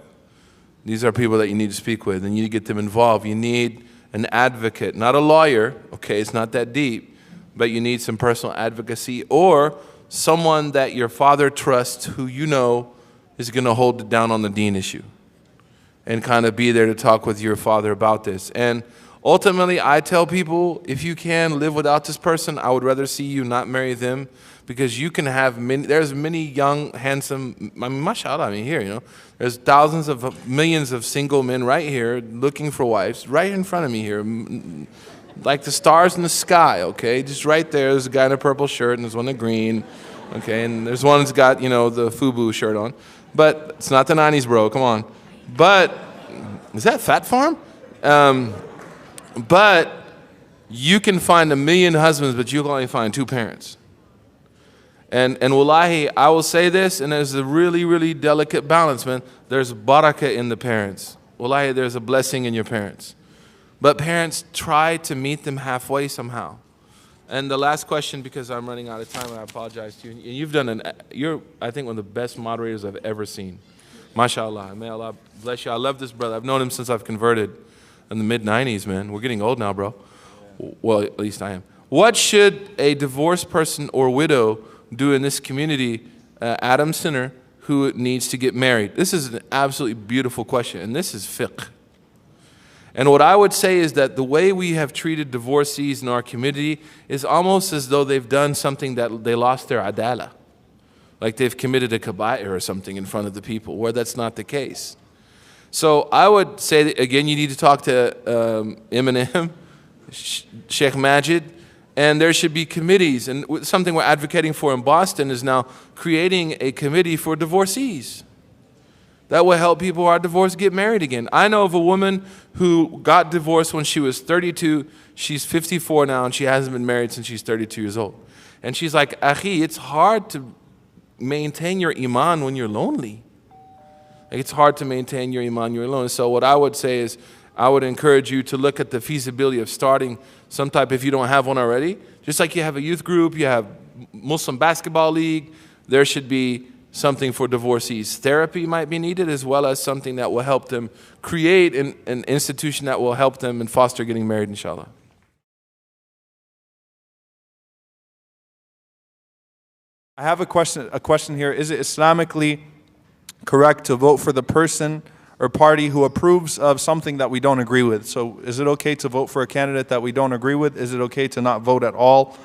These are people that you need to speak with, and you need to get them involved. You need an advocate, not a lawyer, okay, it's not that deep, but you need some personal advocacy or someone that your father trusts who is going to hold it down on the deen issue and kind of be there to talk with your father about this. And ultimately, I tell people, if you can live without this person, I would rather see you not marry them, because you can have there's many young, handsome, mashallah, here, there's thousands of millions of single men right here looking for wives, right in front of me here, like the stars in the sky, okay? Just right there, there's a guy in a purple shirt, and there's one in green, okay? And there's one that's got, the FUBU shirt on. But it's not the 90s, bro, come on. But, is that Fat Farm? But you can find 1 million husbands, but you can only find 2 parents. And wallahi, I will say this, and there's a really, really delicate balance, man. There's barakah in the parents. Wallahi, there's a blessing in your parents. But parents, try to meet them halfway somehow. And the last question, because I'm running out of time, and I apologize to you. And you've done you're, I think, one of the best moderators I've ever seen. MashaAllah. May Allah bless you. I love this brother. I've known him since I've converted in the mid-90s, man. We're getting old now, bro. Well, at least I am. What should a divorced person or widow do in this community, Adam Center, who needs to get married? This is an absolutely beautiful question, and this is fiqh. And what I would say is that the way we have treated divorcees in our community is almost as though they've done something that they lost their adala. Like they've committed a kaba'ir or something in front of the people, where that's not the case. So I would say that, again, you need to talk to Eminem, Sheikh Majid, and there should be committees. And something we're advocating for in Boston is now creating a committee for divorcees. That will help people who are divorced get married again. I know of a woman who got divorced when she was 32. She's 54 now, and she hasn't been married since she's 32 years old. And she's like, Akhi, it's hard to maintain your iman when you're lonely. Like, it's hard to maintain your iman when you're alone. So what I would say is, I would encourage you to look at the feasibility of starting some type, if you don't have one already. Just like you have a youth group, you have Muslim basketball league, there should be something for divorcees. Therapy might be needed, as well as something that will help them create an institution that will help them and foster getting married, inshallah. I have a question here. Is it Islamically correct to vote for the person or party who approves of something that we don't agree with? So is it okay to vote for a candidate that we don't agree with? Is it okay to not vote at all?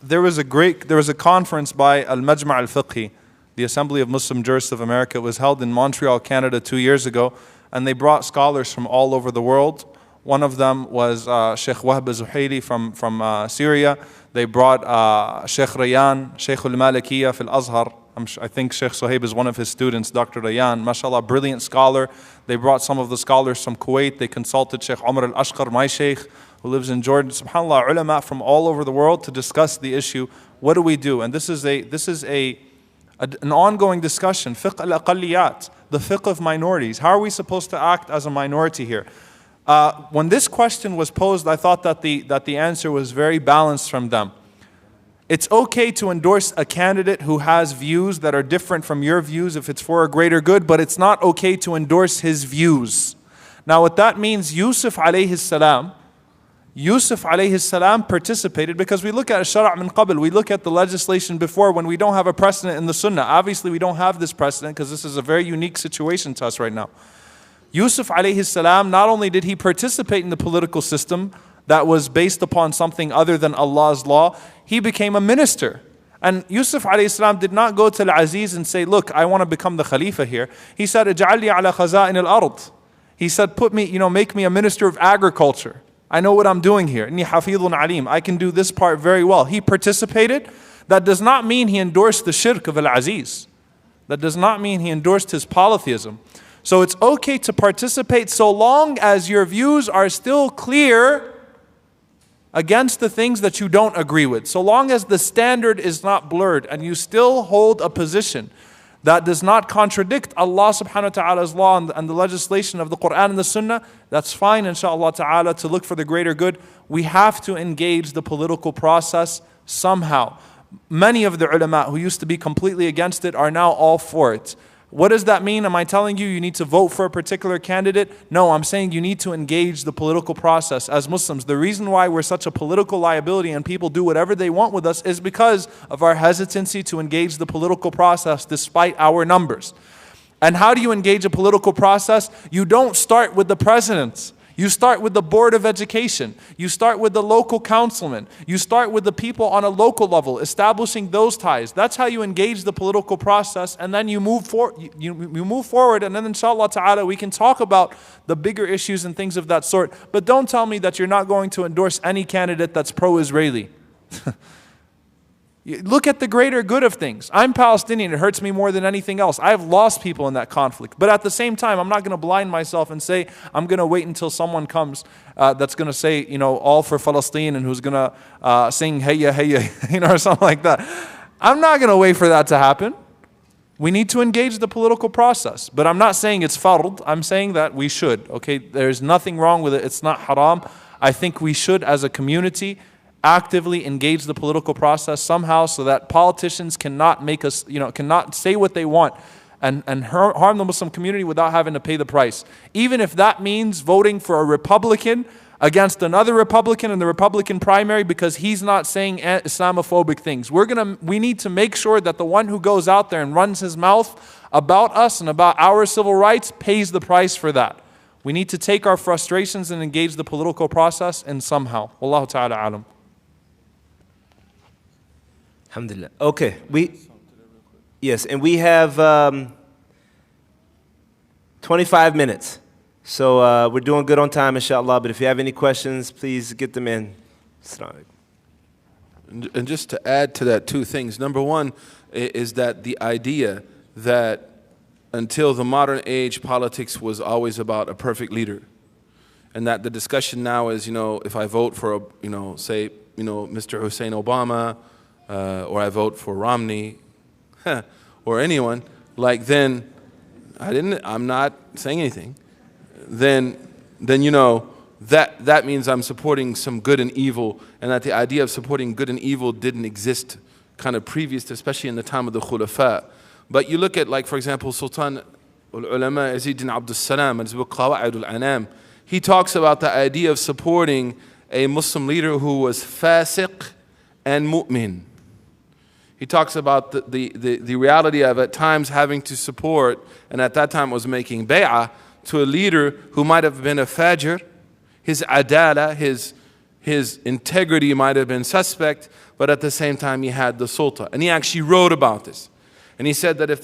There was a conference by Al-Majma' Al-Fiqhi, the Assembly of Muslim Jurists of America. It was held in Montreal, Canada 2 years ago, and they brought scholars from all over the world. One of them was Sheikh Webb from Syria. They brought Sheikh Rayyan, Sheikh al-Malikiyya fil Azhar. I think Sheikh Suhaib is one of his students, Dr. Rayyan. MashaAllah, brilliant scholar. They brought some of the scholars from Kuwait. They consulted Sheikh Omar al-Ashqar, my Sheikh, who lives in Jordan. SubhanAllah, ulama from all over the world to discuss the issue. What do we do? And this is an ongoing discussion. Fiqh al-aqalliyat, the fiqh of minorities. How are we supposed to act as a minority here? When this question was posed, I thought that the answer was very balanced from them. It's okay to endorse a candidate who has views that are different from your views if it's for a greater good, but it's not okay to endorse his views. Now what that means, Yusuf alayhi salam participated, because we look at shara' min qabl, we look at the legislation before when we don't have a precedent in the sunnah. Obviously we don't have this precedent because this is a very unique situation to us right now. Yusuf alayhi salam, not only did he participate in the political system that was based upon something other than Allah's law, he became a minister. And Yusuf alayhi salam did not go to Al-Aziz and say, look, I want to become the Khalifa here. He said, Ij'alni ala khaza'in al-ard. He said, put me, make me a minister of agriculture. I know what I'm doing here. Inni hafidhun alim. I can do this part very well. He participated. That does not mean he endorsed the shirk of Al-Aziz. That does not mean he endorsed his polytheism. So it's okay to participate so long as your views are still clear against the things that you don't agree with. So long as the standard is not blurred and you still hold a position that does not contradict Allah subhanahu wa ta'ala's law and the legislation of the Quran and the Sunnah, that's fine, inshaAllah ta'ala, to look for the greater good. We have to engage the political process somehow. Many of the ulama who used to be completely against it are now all for it. What does that mean? Am I telling you need to vote for a particular candidate? No, I'm saying you need to engage the political process as Muslims. The reason why we're such a political liability and people do whatever they want with us is because of our hesitancy to engage the political process despite our numbers. And how do you engage a political process? You don't start with the presidents. You start with the Board of Education. You start with the local councilman. You start with the people on a local level, establishing those ties. That's how you engage the political process, and then you move forward, and then inshallah ta'ala we can talk about the bigger issues and things of that sort. But don't tell me that you're not going to endorse any candidate that's pro-Israeli. Look at the greater good of things. I'm Palestinian. It hurts me more than anything else. I have lost people in that conflict. But at the same time, I'm not going to blind myself and say, I'm going to wait until someone comes that's going to say, all for Palestine, and who's going to sing, Hayya, Hayya, or something like that. I'm not going to wait for that to happen. We need to engage the political process. But I'm not saying it's fard. I'm saying that we should. Okay, there's nothing wrong with it. It's not haram. I think we should, as a community, actively engage the political process somehow so that politicians cannot make us, cannot say what they want and harm the Muslim community without having to pay the price. Even if that means voting for a Republican against another Republican in the Republican primary because he's not saying Islamophobic things. We need to make sure that the one who goes out there and runs his mouth about us and about our civil rights pays the price for that. We need to take our frustrations and engage the political process and somehow. Wallahu ta'ala alam. Alhamdulillah. Okay, yes, and we have 25 minutes. So we're doing good on time, inshallah. But if you have any questions, please get them in. And just to add to that, two things. Number one is that the idea that until the modern age, politics was always about a perfect leader. And that the discussion now is, if I vote for, say, Mr. Hussein Obama, or I vote for Romney, or anyone, then I'm not saying anything. Then that means I'm supporting some good and evil, and that the idea of supporting good and evil didn't exist kind of previous, especially in the time of the Khulafa. But you look at, for example, Sultan al-Ulama Yazid bin Abdul Salam, in his book Qawa'id al-Anam, he talks about the idea of supporting a Muslim leader who was fasiq and mu'min. He talks about the reality of at times having to support, and at that time was making bay'ah to a leader who might have been a fajr, his adala, his integrity might have been suspect, but at the same time he had the sulta. And he actually wrote about this. And he said that if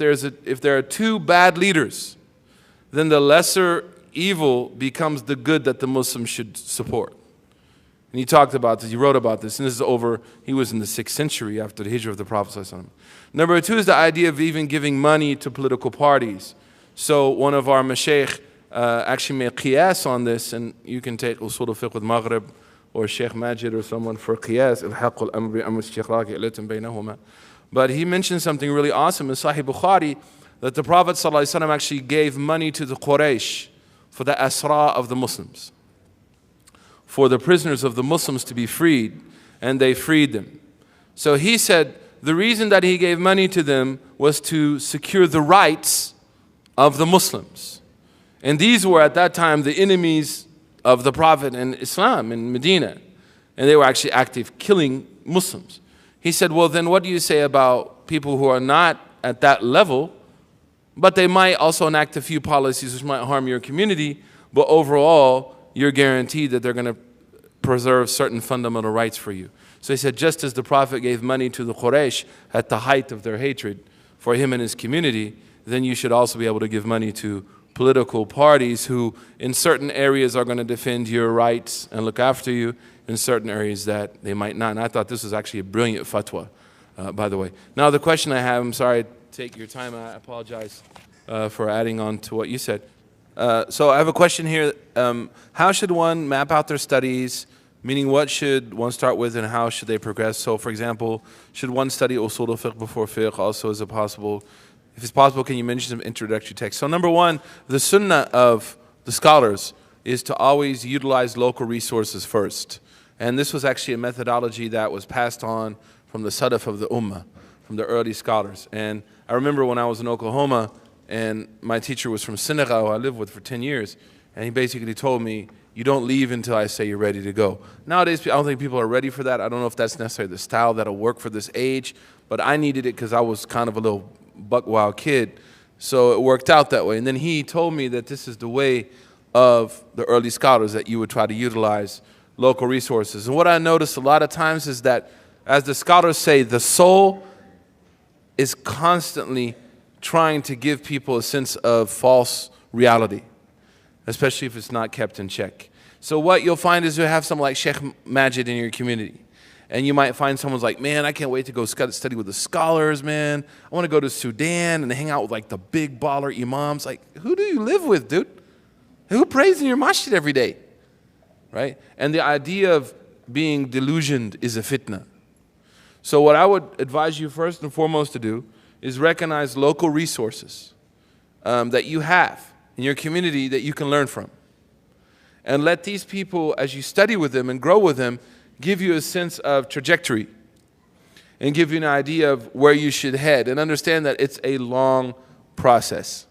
there are two bad leaders, then the lesser evil becomes the good that the Muslims should support. And he talked about this, he wrote about this, and this is over, he was in the 6th century after the hijrah of the Prophet ﷺ. Number 2 is the idea of even giving money to political parties. So one of our mashaykh actually made qiyas on this, and you can take usul al-fiqh with Maghrib or Sheikh Majid or someone for qiyas, al-haqq al-amri amr al-istikhlaq ilatin baynahuma. But he mentioned something really awesome in Sahih Bukhari, that the Prophet ﷺ actually gave money to the Quraysh for the asra of the Muslims, for the prisoners of the Muslims to be freed, and they freed them. So he said the reason that he gave money to them was to secure the rights of the Muslims. And these were at that time the enemies of the Prophet and Islam in Medina. And they were actually active killing Muslims. He said, well, then what do you say about people who are not at that level, but they might also enact a few policies which might harm your community, but overall, you're guaranteed that they're going to preserve certain fundamental rights for you. So he said, just as the Prophet gave money to the Quraysh at the height of their hatred for him and his community, then you should also be able to give money to political parties who in certain areas are going to defend your rights and look after you, in certain areas that they might not. And I thought this was actually a brilliant fatwa, by the way. Now the question I have, I'm sorry to take your time, I apologize for adding on to what you said. So I have a question here. How should one map out their studies? Meaning, what should one start with and how should they progress? So, for example, should one study usul al-fiqh before fiqh? Also, is it possible? If it's possible, can you mention some introductory texts? So, number one, the sunnah of the scholars is to always utilize local resources first. And this was actually a methodology that was passed on from the Salaf of the Ummah, from the early scholars. And I remember when I was in Oklahoma, and my teacher was from Senegal, who I lived with for 10 years, and he basically told me, you don't leave until I say you're ready to go. Nowadays, I don't think people are ready for that. I don't know if that's necessarily the style that'll work for this age, but I needed it because I was kind of a little buck wild kid, so it worked out that way. And then he told me that this is the way of the early scholars, that you would try to utilize local resources. And what I noticed a lot of times is that, as the scholars say, the soul is constantly trying to give people a sense of false reality, especially if it's not kept in check. So what you'll find is you'll have someone like Sheikh Majid in your community. And you might find someone's like, man, I can't wait to go study with the scholars, man. I want to go to Sudan and hang out with like the big baller imams. Like, who do you live with, dude? Who prays in your masjid every day? Right? And the idea of being delusioned is a fitna. So what I would advise you first and foremost to do is recognize local resources that you have in your community that you can learn from. And let these people, as you study with them and grow with them, give you a sense of trajectory and give you an idea of where you should head. And understand that it's a long process.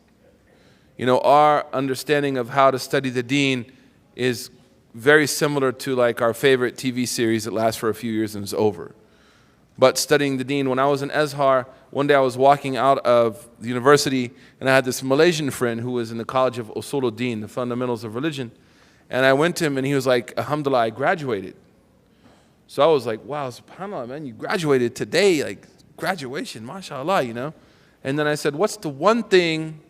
You know, our understanding of how to study the deen is very similar to like our favorite TV series that lasts for a few years and is over. But studying the deen, when I was in Azhar, one day I was walking out of the university and I had this Malaysian friend who was in the College of Usul al-Din, the fundamentals of religion. And I went to him and he was like, Alhamdulillah, I graduated. So I was like, wow, subhanAllah, man, you graduated today, like graduation, mashallah, you know. And then I said, what's the one thing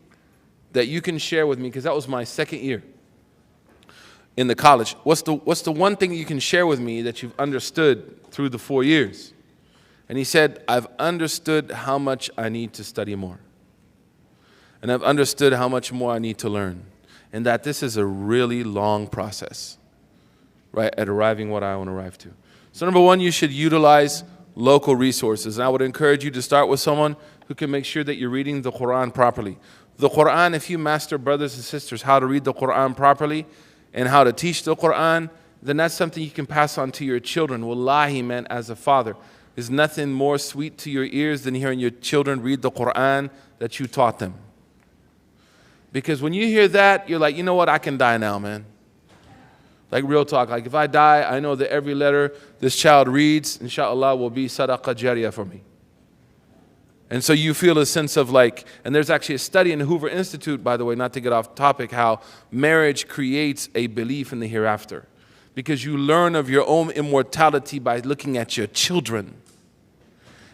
that you can share with me, because that was my second year in the college. What's the one thing you can share with me that you've understood through the 4 years? And he said, I've understood how much I need to study more. And I've understood how much more I need to learn. And that this is a really long process, right, at arriving what I want to arrive to. So number one, you should utilize local resources. And I would encourage you to start with someone who can make sure that you're reading the Quran properly. The Quran, if you master, brothers and sisters, how to read the Quran properly and how to teach the Quran, then that's something you can pass on to your children. Wallahi, man, as a father, there's nothing more sweet to your ears than hearing your children read the Quran that you taught them. Because when you hear that, you're like, you know what, I can die now, man. Like real talk, like if I die, I know that every letter this child reads, inshallah, will be sadaqah jariyah for me. And so you feel a sense of like, and there's actually a study in the Hoover Institute, by the way, not to get off topic, how marriage creates a belief in the hereafter. Because you learn of your own immortality by looking at your children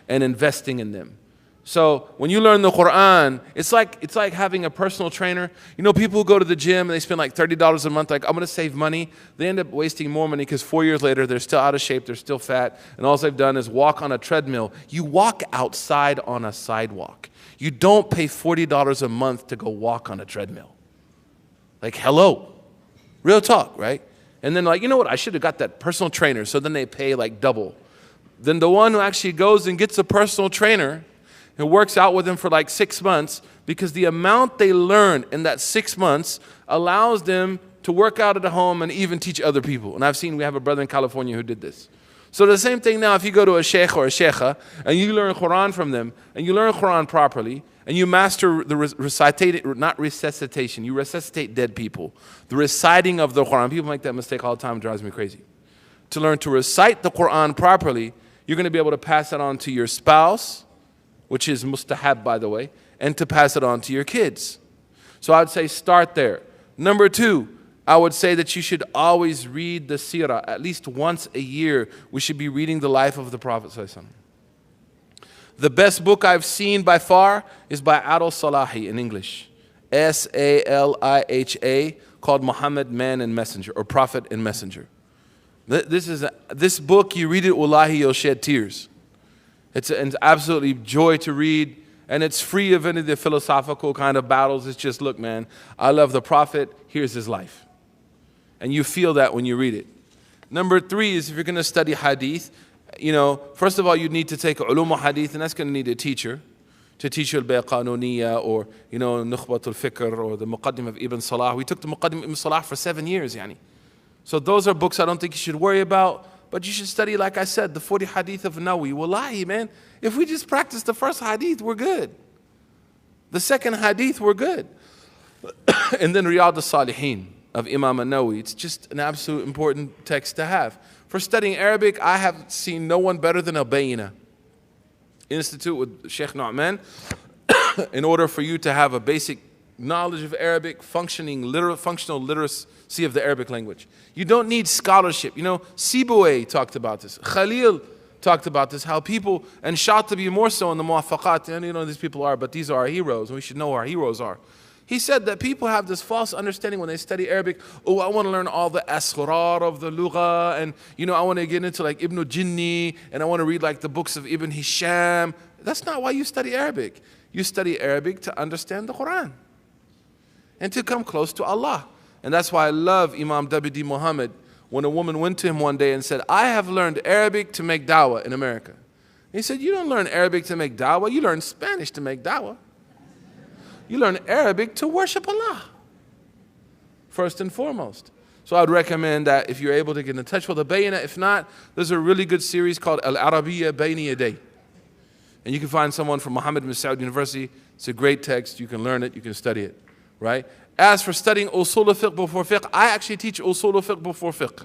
and investing in them. So when you learn the Quran, it's like having a personal trainer. You know, people who go to the gym and they spend like $30 a month, like, I'm going to save money. They end up wasting more money because 4 years later, they're still out of shape, they're still fat, and all they've done is walk on a treadmill. You walk outside on a sidewalk. You don't pay $40 a month to go walk on a treadmill. Like, hello. Real talk, right? And then like, you know what, I should have got that personal trainer. So then they pay like double. Then the one who actually goes and gets a personal trainer and works out with them for like 6 months, because the amount they learn in that 6 months allows them to work out at home and even teach other people. And we have a brother in California who did this. So the same thing now, if you go to a sheikh or a sheikha and you learn Quran from them and you learn Quran properly and you master the not resuscitation, you resuscitate dead people. The reciting of the Quran, people make that mistake all the time, it drives me crazy. To learn to recite the Quran properly, you're going to be able to pass it on to your spouse, which is mustahab, by the way, and to pass it on to your kids. So I'd say start there. Number 2, I would say that you should always read the seerah. At least once a year, we should be reading the life of the Prophet ﷺ. The best book I've seen by far is by Adil Salahi in English. Saliha, called Muhammad, Man and Messenger, or Prophet and Messenger. This book, you read it, wallahi, you'll shed tears. It's absolutely joy to read, and it's free of any of the philosophical kind of battles. It's just, look, man, I love the Prophet, here's his life. And you feel that when you read it. Number 3 is if you're going to study hadith, you know, first of all, you need to take ulum hadith, and that's going to need a teacher to teach you al-Bayqanuniya or, you know, Nukhbat al-Fikr or the Muqaddim of Ibn Salah. We took the Muqaddim of Ibn Salah for 7 years, yani. So those are books I don't think you should worry about, but you should study, like I said, the 40 hadith of Nawawi. Wallahi, man, if we just practice the first hadith, we're good. The second hadith, we're good. And then Riyadh al-Salihin of Imam al-Nawawi. It's just an absolute important text to have. For studying Arabic, I have seen no one better than Al-Bayna Institute with Sheikh Nu'man. In order for you to have a basic knowledge of Arabic, functional literacy of the Arabic language. You don't need scholarship. You know, Sibawayh talked about this. Khalil talked about this, how people, and Shatibi more so in the Muwafaqat, and you know these people are, but these are our heroes, and we should know who our heroes are. He said that people have this false understanding when they study Arabic, oh, I want to learn all the asrar of the lugha, and you know, I want to get into like Ibn Jinni, and I want to read like the books of Ibn Hisham. That's not why you study Arabic. You study Arabic to understand the Quran and to come close to Allah. And that's why I love Imam W.D. Muhammad when a woman went to him one day and said, I have learned Arabic to make dawah in America. He said, you don't learn Arabic to make dawah, you learn Spanish to make dawah. You learn Arabic to worship Allah, first and foremost. So I would recommend that if you're able to get in touch with Al-Bayna. If not, there's a really good series called Al-Arabiyya Bayni Yaday. And you can find someone from Muhammad bin Saud University. It's a great text. You can learn it. You can study it. Right? As for studying usul al-fiqh before fiqh, I actually teach usul al-fiqh before fiqh.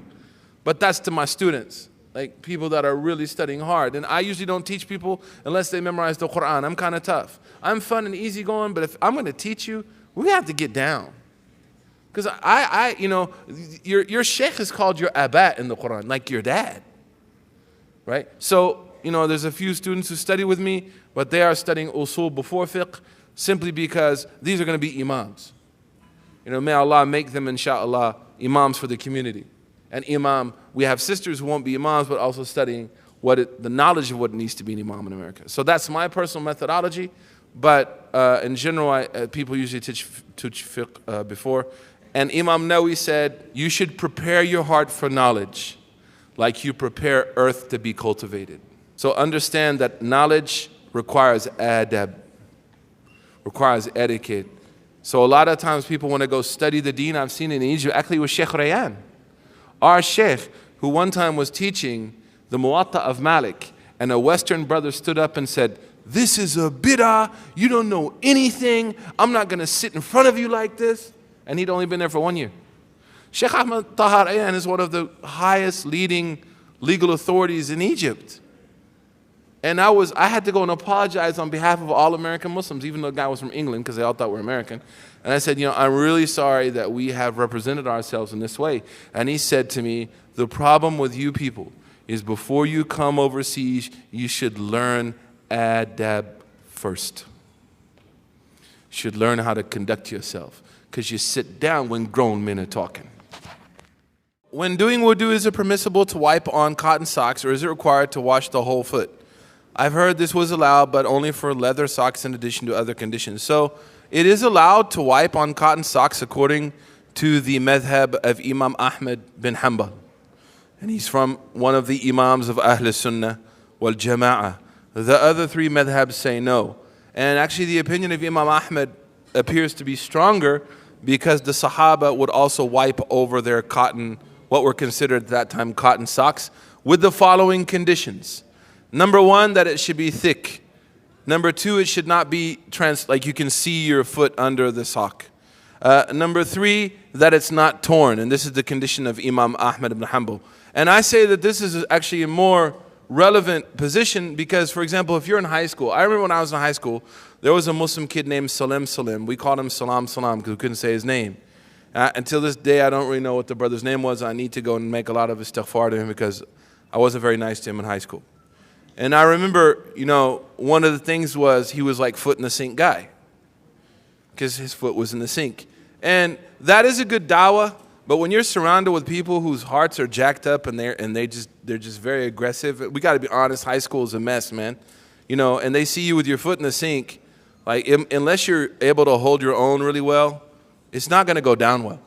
But that's to my students, like people that are really studying hard. And I usually don't teach people unless they memorize the Quran. I'm kind of tough. I'm fun and easygoing, but if I'm going to teach you, we have to get down. Because you know, your sheikh is called your abat in the Quran, like your dad. Right? So, you know, there's a few students who study with me, but they are studying usul before fiqh simply because these are going to be imams. You know, may Allah make them, inshallah, imams for the community. And imam, we have sisters who won't be imams, but also studying the knowledge of what it needs to be an imam in America. So that's my personal methodology. But in general, people usually teach fiqh before. And Imam Nawawi said, you should prepare your heart for knowledge like you prepare earth to be cultivated. So understand that knowledge requires adab, requires etiquette. So a lot of times people want to go study the deen. I've seen it in Egypt, actually with Sheikh Rayyan. Our sheikh, who one time was teaching the Muwatta of Malik, and a Western brother stood up and said, this is a bid'ah, you don't know anything, I'm not going to sit in front of you like this. And he'd only been there for 1 year. Sheikh Ahmad Tahar Ayan is one of the highest leading legal authorities in Egypt. And I had to go and apologize on behalf of all American Muslims, even though the guy was from England, because they all thought we're American. And I said, you know, I'm really sorry that we have represented ourselves in this way. And he said to me, the problem with you people is before you come overseas, you should learn adab first. You should learn how to conduct yourself, because you sit down when grown men are talking. When doing wudu, is it permissible to wipe on cotton socks, or is it required to wash the whole foot? I've heard this was allowed, but only for leather socks in addition to other conditions. So it is allowed to wipe on cotton socks according to the madhab of Imam Ahmad bin Hanbal. And he's from one of the imams of Ahl Sunnah wal Jama'ah. The other three madhabs say no. And actually the opinion of Imam Ahmad appears to be stronger, because the Sahaba would also wipe over their cotton, what were considered at that time cotton socks, with the following conditions. Number one, that it should be thick. Number two, it should not be like you can see your foot under the sock. Number three, that it's not torn. And this is the condition of Imam Ahmad ibn Hanbal. And I say that this is actually a more relevant position because, for example, if you're in high school, I remember when I was in high school, there was a Muslim kid named Salim. We called him Salam because we couldn't say his name. Until this day, I don't really know what the brother's name was. I need to go and make a lot of istighfar to him because I wasn't very nice to him in high school. And I remember, one of the things was he was like foot in the sink guy because his foot was in the sink. And that is a good dawah, but when you're surrounded with people whose hearts are jacked up and they're just very aggressive, we got to be honest, high school is a mess, man. And they see you with your foot in the sink, like unless you're able to hold your own really well, it's not going to go down well.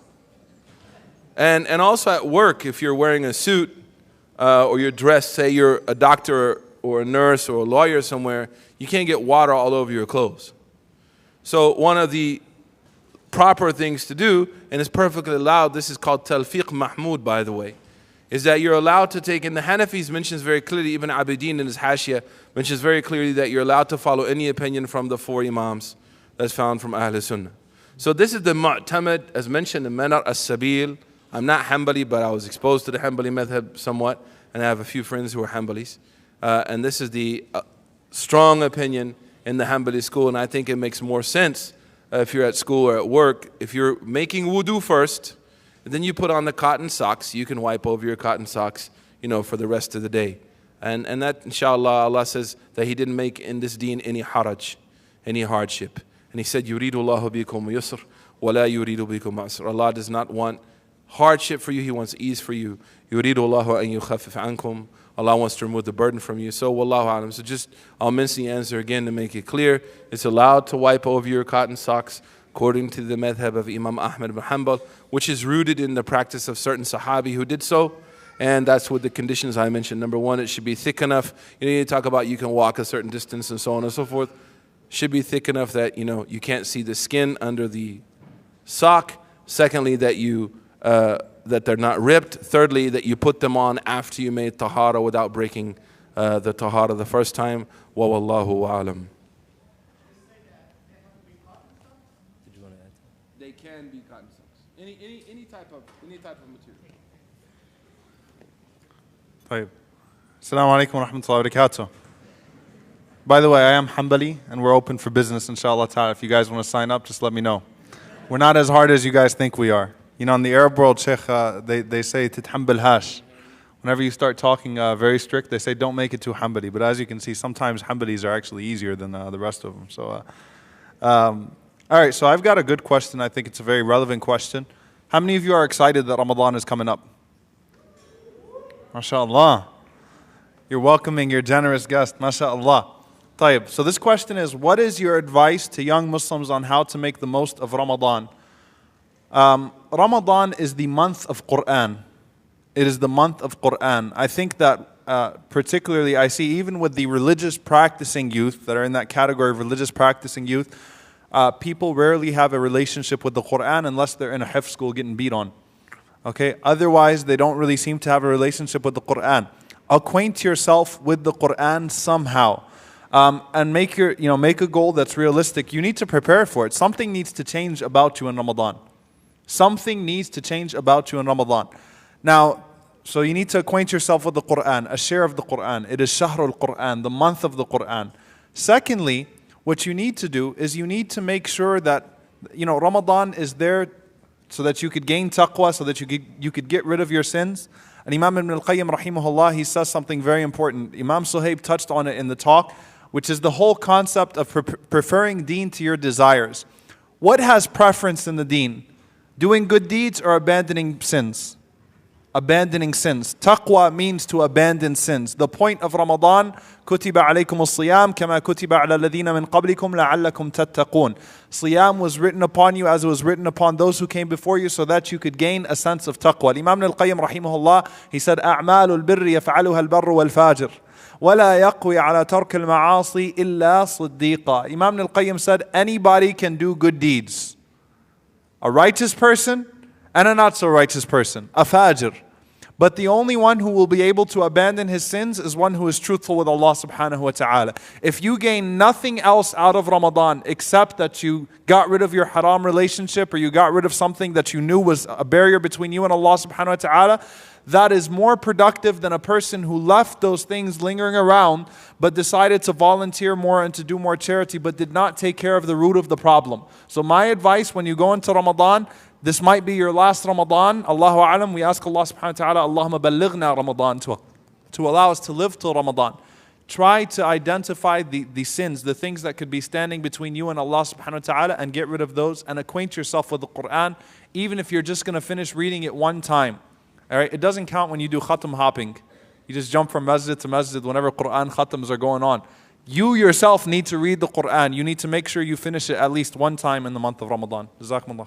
And also at work, if you're wearing a suit or you're dressed, say you're a doctor or a nurse or a lawyer somewhere, you can't get water all over your clothes. So one of the proper things to do, and it's perfectly allowed, this is called Talfiq Mahmud, by the way, is that you're allowed to take, and the Hanafis mentions very clearly, Ibn Abidin in his Hashia mentions very clearly that you're allowed to follow any opinion from the four Imams that's found from Ahl Sunnah. So this is the Mu'tamad, as mentioned, the Manar as-Sabil. I'm not Hanbali, but I was exposed to the Hanbali madhab somewhat, and I have a few friends who are Hanbalis. And this is the strong opinion in the Hanbali school, and I think it makes more sense if you're at school or at work. If you're making wudu first, and then you put on the cotton socks, you can wipe over your cotton socks, for the rest of the day. And that, inshallah, Allah says that He didn't make in this deen any haraj, any hardship. And He said, يُرِيدُ اللَّهُ بِكُمْ يُسْرٍ وَلَا يُرِيدُ بِكُمْ عَسْرٍ. Allah does not want hardship for you, He wants ease for you. يُرِيدُ اللَّهُ أَن يُخَفِّفَ عَنْكُمْ. Allah wants to remove the burden from you. So, wallahu alam. So I'll mention the answer again to make it clear. It's allowed to wipe over your cotton socks according to the madhab of Imam Ahmad ibn Hanbal, which is rooted in the practice of certain Sahabi who did so. And that's with the conditions I mentioned. Number one, it should be thick enough. You need to talk about you can walk a certain distance and so on and so forth. Should be thick enough that, you can't see the skin under the sock. Secondly, that they're not ripped. Thirdly, that you put them on after you made tahara without breaking the tahara the first time. Wa wallahu alam. Did you want to add? They can be cotton socks. Any type of material. طيب. Assalamu alaikum wa rahmatullahi wa barakatuh. By the way, I am Hanbali and we're open for business, inshallah ta'ala. If you guys want to sign up, just let me know. We're not as hard as you guys think we are. In the Arab world, Sheikh, they say tithambil hash. Whenever you start talking very strict, they say don't make it too Hanbali. But as you can see, sometimes Hanbalis are actually easier than the rest of them. So, all right, so I've got a good question. I think it's a very relevant question. How many of you are excited that Ramadan is coming up? MashaAllah. You're welcoming your generous guest. MashaAllah. طيب. So this question is, what is your advice to young Muslims on how to make the most of Ramadan? Ramadan is the month of Quran. It is the month of Quran. I think that particularly I see even with the religious practicing youth that are in that category of religious practicing youth, people rarely have a relationship with the Quran unless they're in a hifz school getting beat on. Okay? Otherwise, they don't really seem to have a relationship with the Quran. Acquaint yourself with the Quran somehow. And make a goal that's realistic. You need to prepare for it. Something needs to change about you in Ramadan. Something needs to change about you in Ramadan. Now, so you need to acquaint yourself with the Quran, a share of the Quran. It is Shahrul Quran, the month of the Quran. Secondly, what you need to do is you need to make sure that, Ramadan is there so that you could gain taqwa, so that you could get rid of your sins. And Imam Ibn al-Qayyim rahimahullah, he says something very important. Imam Suhaib touched on it in the talk. which is the whole concept of preferring deen to your desires. What has preference in the deen? Doing good deeds or abandoning sins? Abandoning sins. Taqwa means to abandon sins. The point of Ramadan, كُتِبَ عَلَيْكُمُ الصِّيَامِ كَمَا كُتِبَ عَلَى الَّذِينَ مِنْ قَبْلِكُمْ لَعَلَّكُمْ تَتَّقُونَ. Siyam was written upon you as it was written upon those who came before you, so that you could gain a sense of taqwa. Imam al-Qayyim rahimahullah, he said, أَعْمَالُ الْبِرِّ يَفْعَلُهَا الْبَرُّ وَالْفَاجِرُ وَلَا يَقْوِي عَلَى تَرْكِ الْمَعَاصِي إِلَّا صِدِّيقًا. Imam al-Qayyim said, anybody can do good deeds. A righteous person and a not so righteous person, a fajr. But the only one who will be able to abandon his sins is one who is truthful with Allah subhanahu wa ta'ala. If you gain nothing else out of Ramadan except that you got rid of your haram relationship, or you got rid of something that you knew was a barrier between you and Allah subhanahu wa ta'ala, that is more productive than a person who left those things lingering around but decided to volunteer more and to do more charity but did not take care of the root of the problem. So my advice when you go into Ramadan, this might be your last Ramadan. Allahu A'lam, we ask Allah subhanahu wa ta'ala, Allahumma ballighna Ramadan, to allow us to live till Ramadan. Try to identify the sins, the things that could be standing between you and Allah subhanahu wa ta'ala, and get rid of those, and acquaint yourself with the Quran, even if you're just going to finish reading it one time. All right? It doesn't count when you do khatam hopping. You just jump from masjid to masjid whenever Quran khatams are going on. You yourself need to read the Quran. You need to make sure you finish it at least one time in the month of Ramadan. Jazakumullah.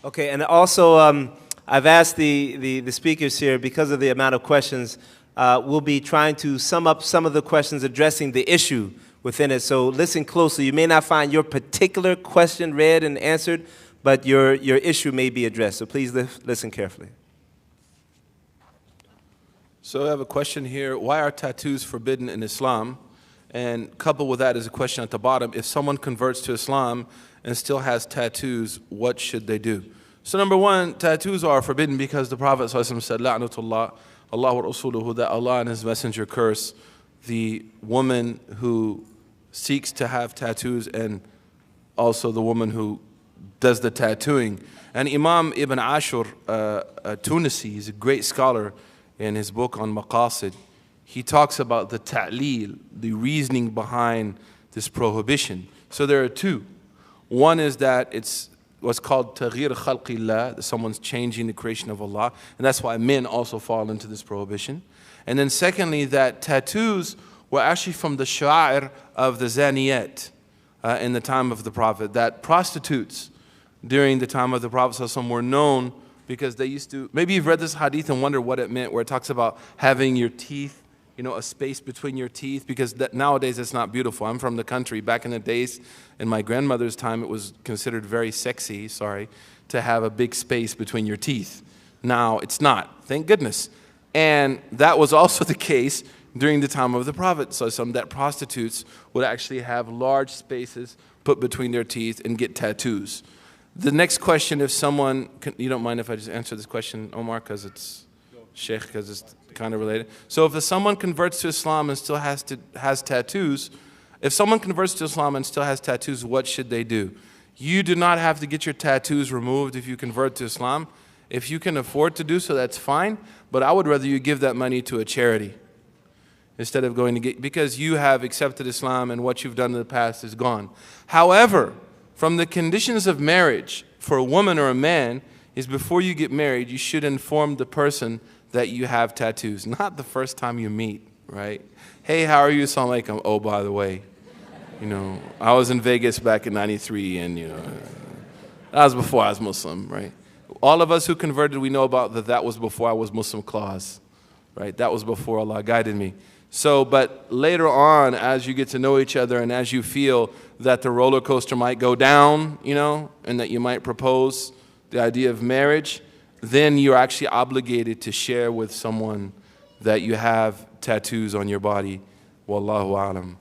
Okay, and also I've asked the speakers here, because of the amount of questions, we'll be trying to sum up some of the questions addressing the issue within it. So listen closely. You may not find your particular question read and answered, but your issue may be addressed. So please listen carefully. So I have a question here. Why are tattoos forbidden in Islam? And coupled with that is a question at the bottom. If someone converts to Islam and still has tattoos, what should they do? So number one, tattoos are forbidden because the Prophet ﷺ said, La'natullah, Allah wa Rasuluhu, that Allah and His Messenger curse the woman who seeks to have tattoos and also the woman who does the tattooing. And Imam Ibn Ashur, Tunisi, he's a great scholar, in his book on Maqasid, he talks about the ta'leel, the reasoning behind this prohibition. So there are two. One is that it's what's called taghyir khalqillah, that someone's changing the creation of Allah, and that's why men also fall into this prohibition. And then secondly, that tattoos were actually from the sha'ir of the zaniyat in the time of the Prophet, that prostitutes during the time of the Prophet ﷺ were known because they used to, maybe you've read this hadith and wonder what it meant, where it talks about having your teeth, you know, a space between your teeth, because nowadays it's not beautiful. I'm from the country. Back in the days, in my grandmother's time, it was considered very sexy, to have a big space between your teeth. Now it's not, thank goodness. And that was also the case during the time of the Prophet, that prostitutes would actually have large spaces put between their teeth and get tattoos. The next question, if someone, you don't mind if I just answer this question, Omar, because it's Sheikh, because it's kind of related. So if someone converts to Islam and still has tattoos, if someone converts to Islam and still has tattoos, what should they do? You do not have to get your tattoos removed if you convert to Islam. If you can afford to do so, that's fine. But I would rather you give that money to a charity instead of going to get, because you have accepted Islam and what you've done in the past is gone. However, from the conditions of marriage for a woman or a man is before you get married, you should inform the person that you have tattoos. Not the first time you meet, right? Hey, how are you? Assalamu alaikum. Oh, by the way, you know, I was in Vegas back in '93, and you know, that was before I was Muslim, right? All of us who converted, we know about that was before I was Muslim clause, right? That was before Allah guided me. So, but later on, as you get to know each other and as you feel that the roller coaster might go down, you know, and that you might propose the idea of marriage, then you're actually obligated to share with someone that you have tattoos on your body. Wallahu alam.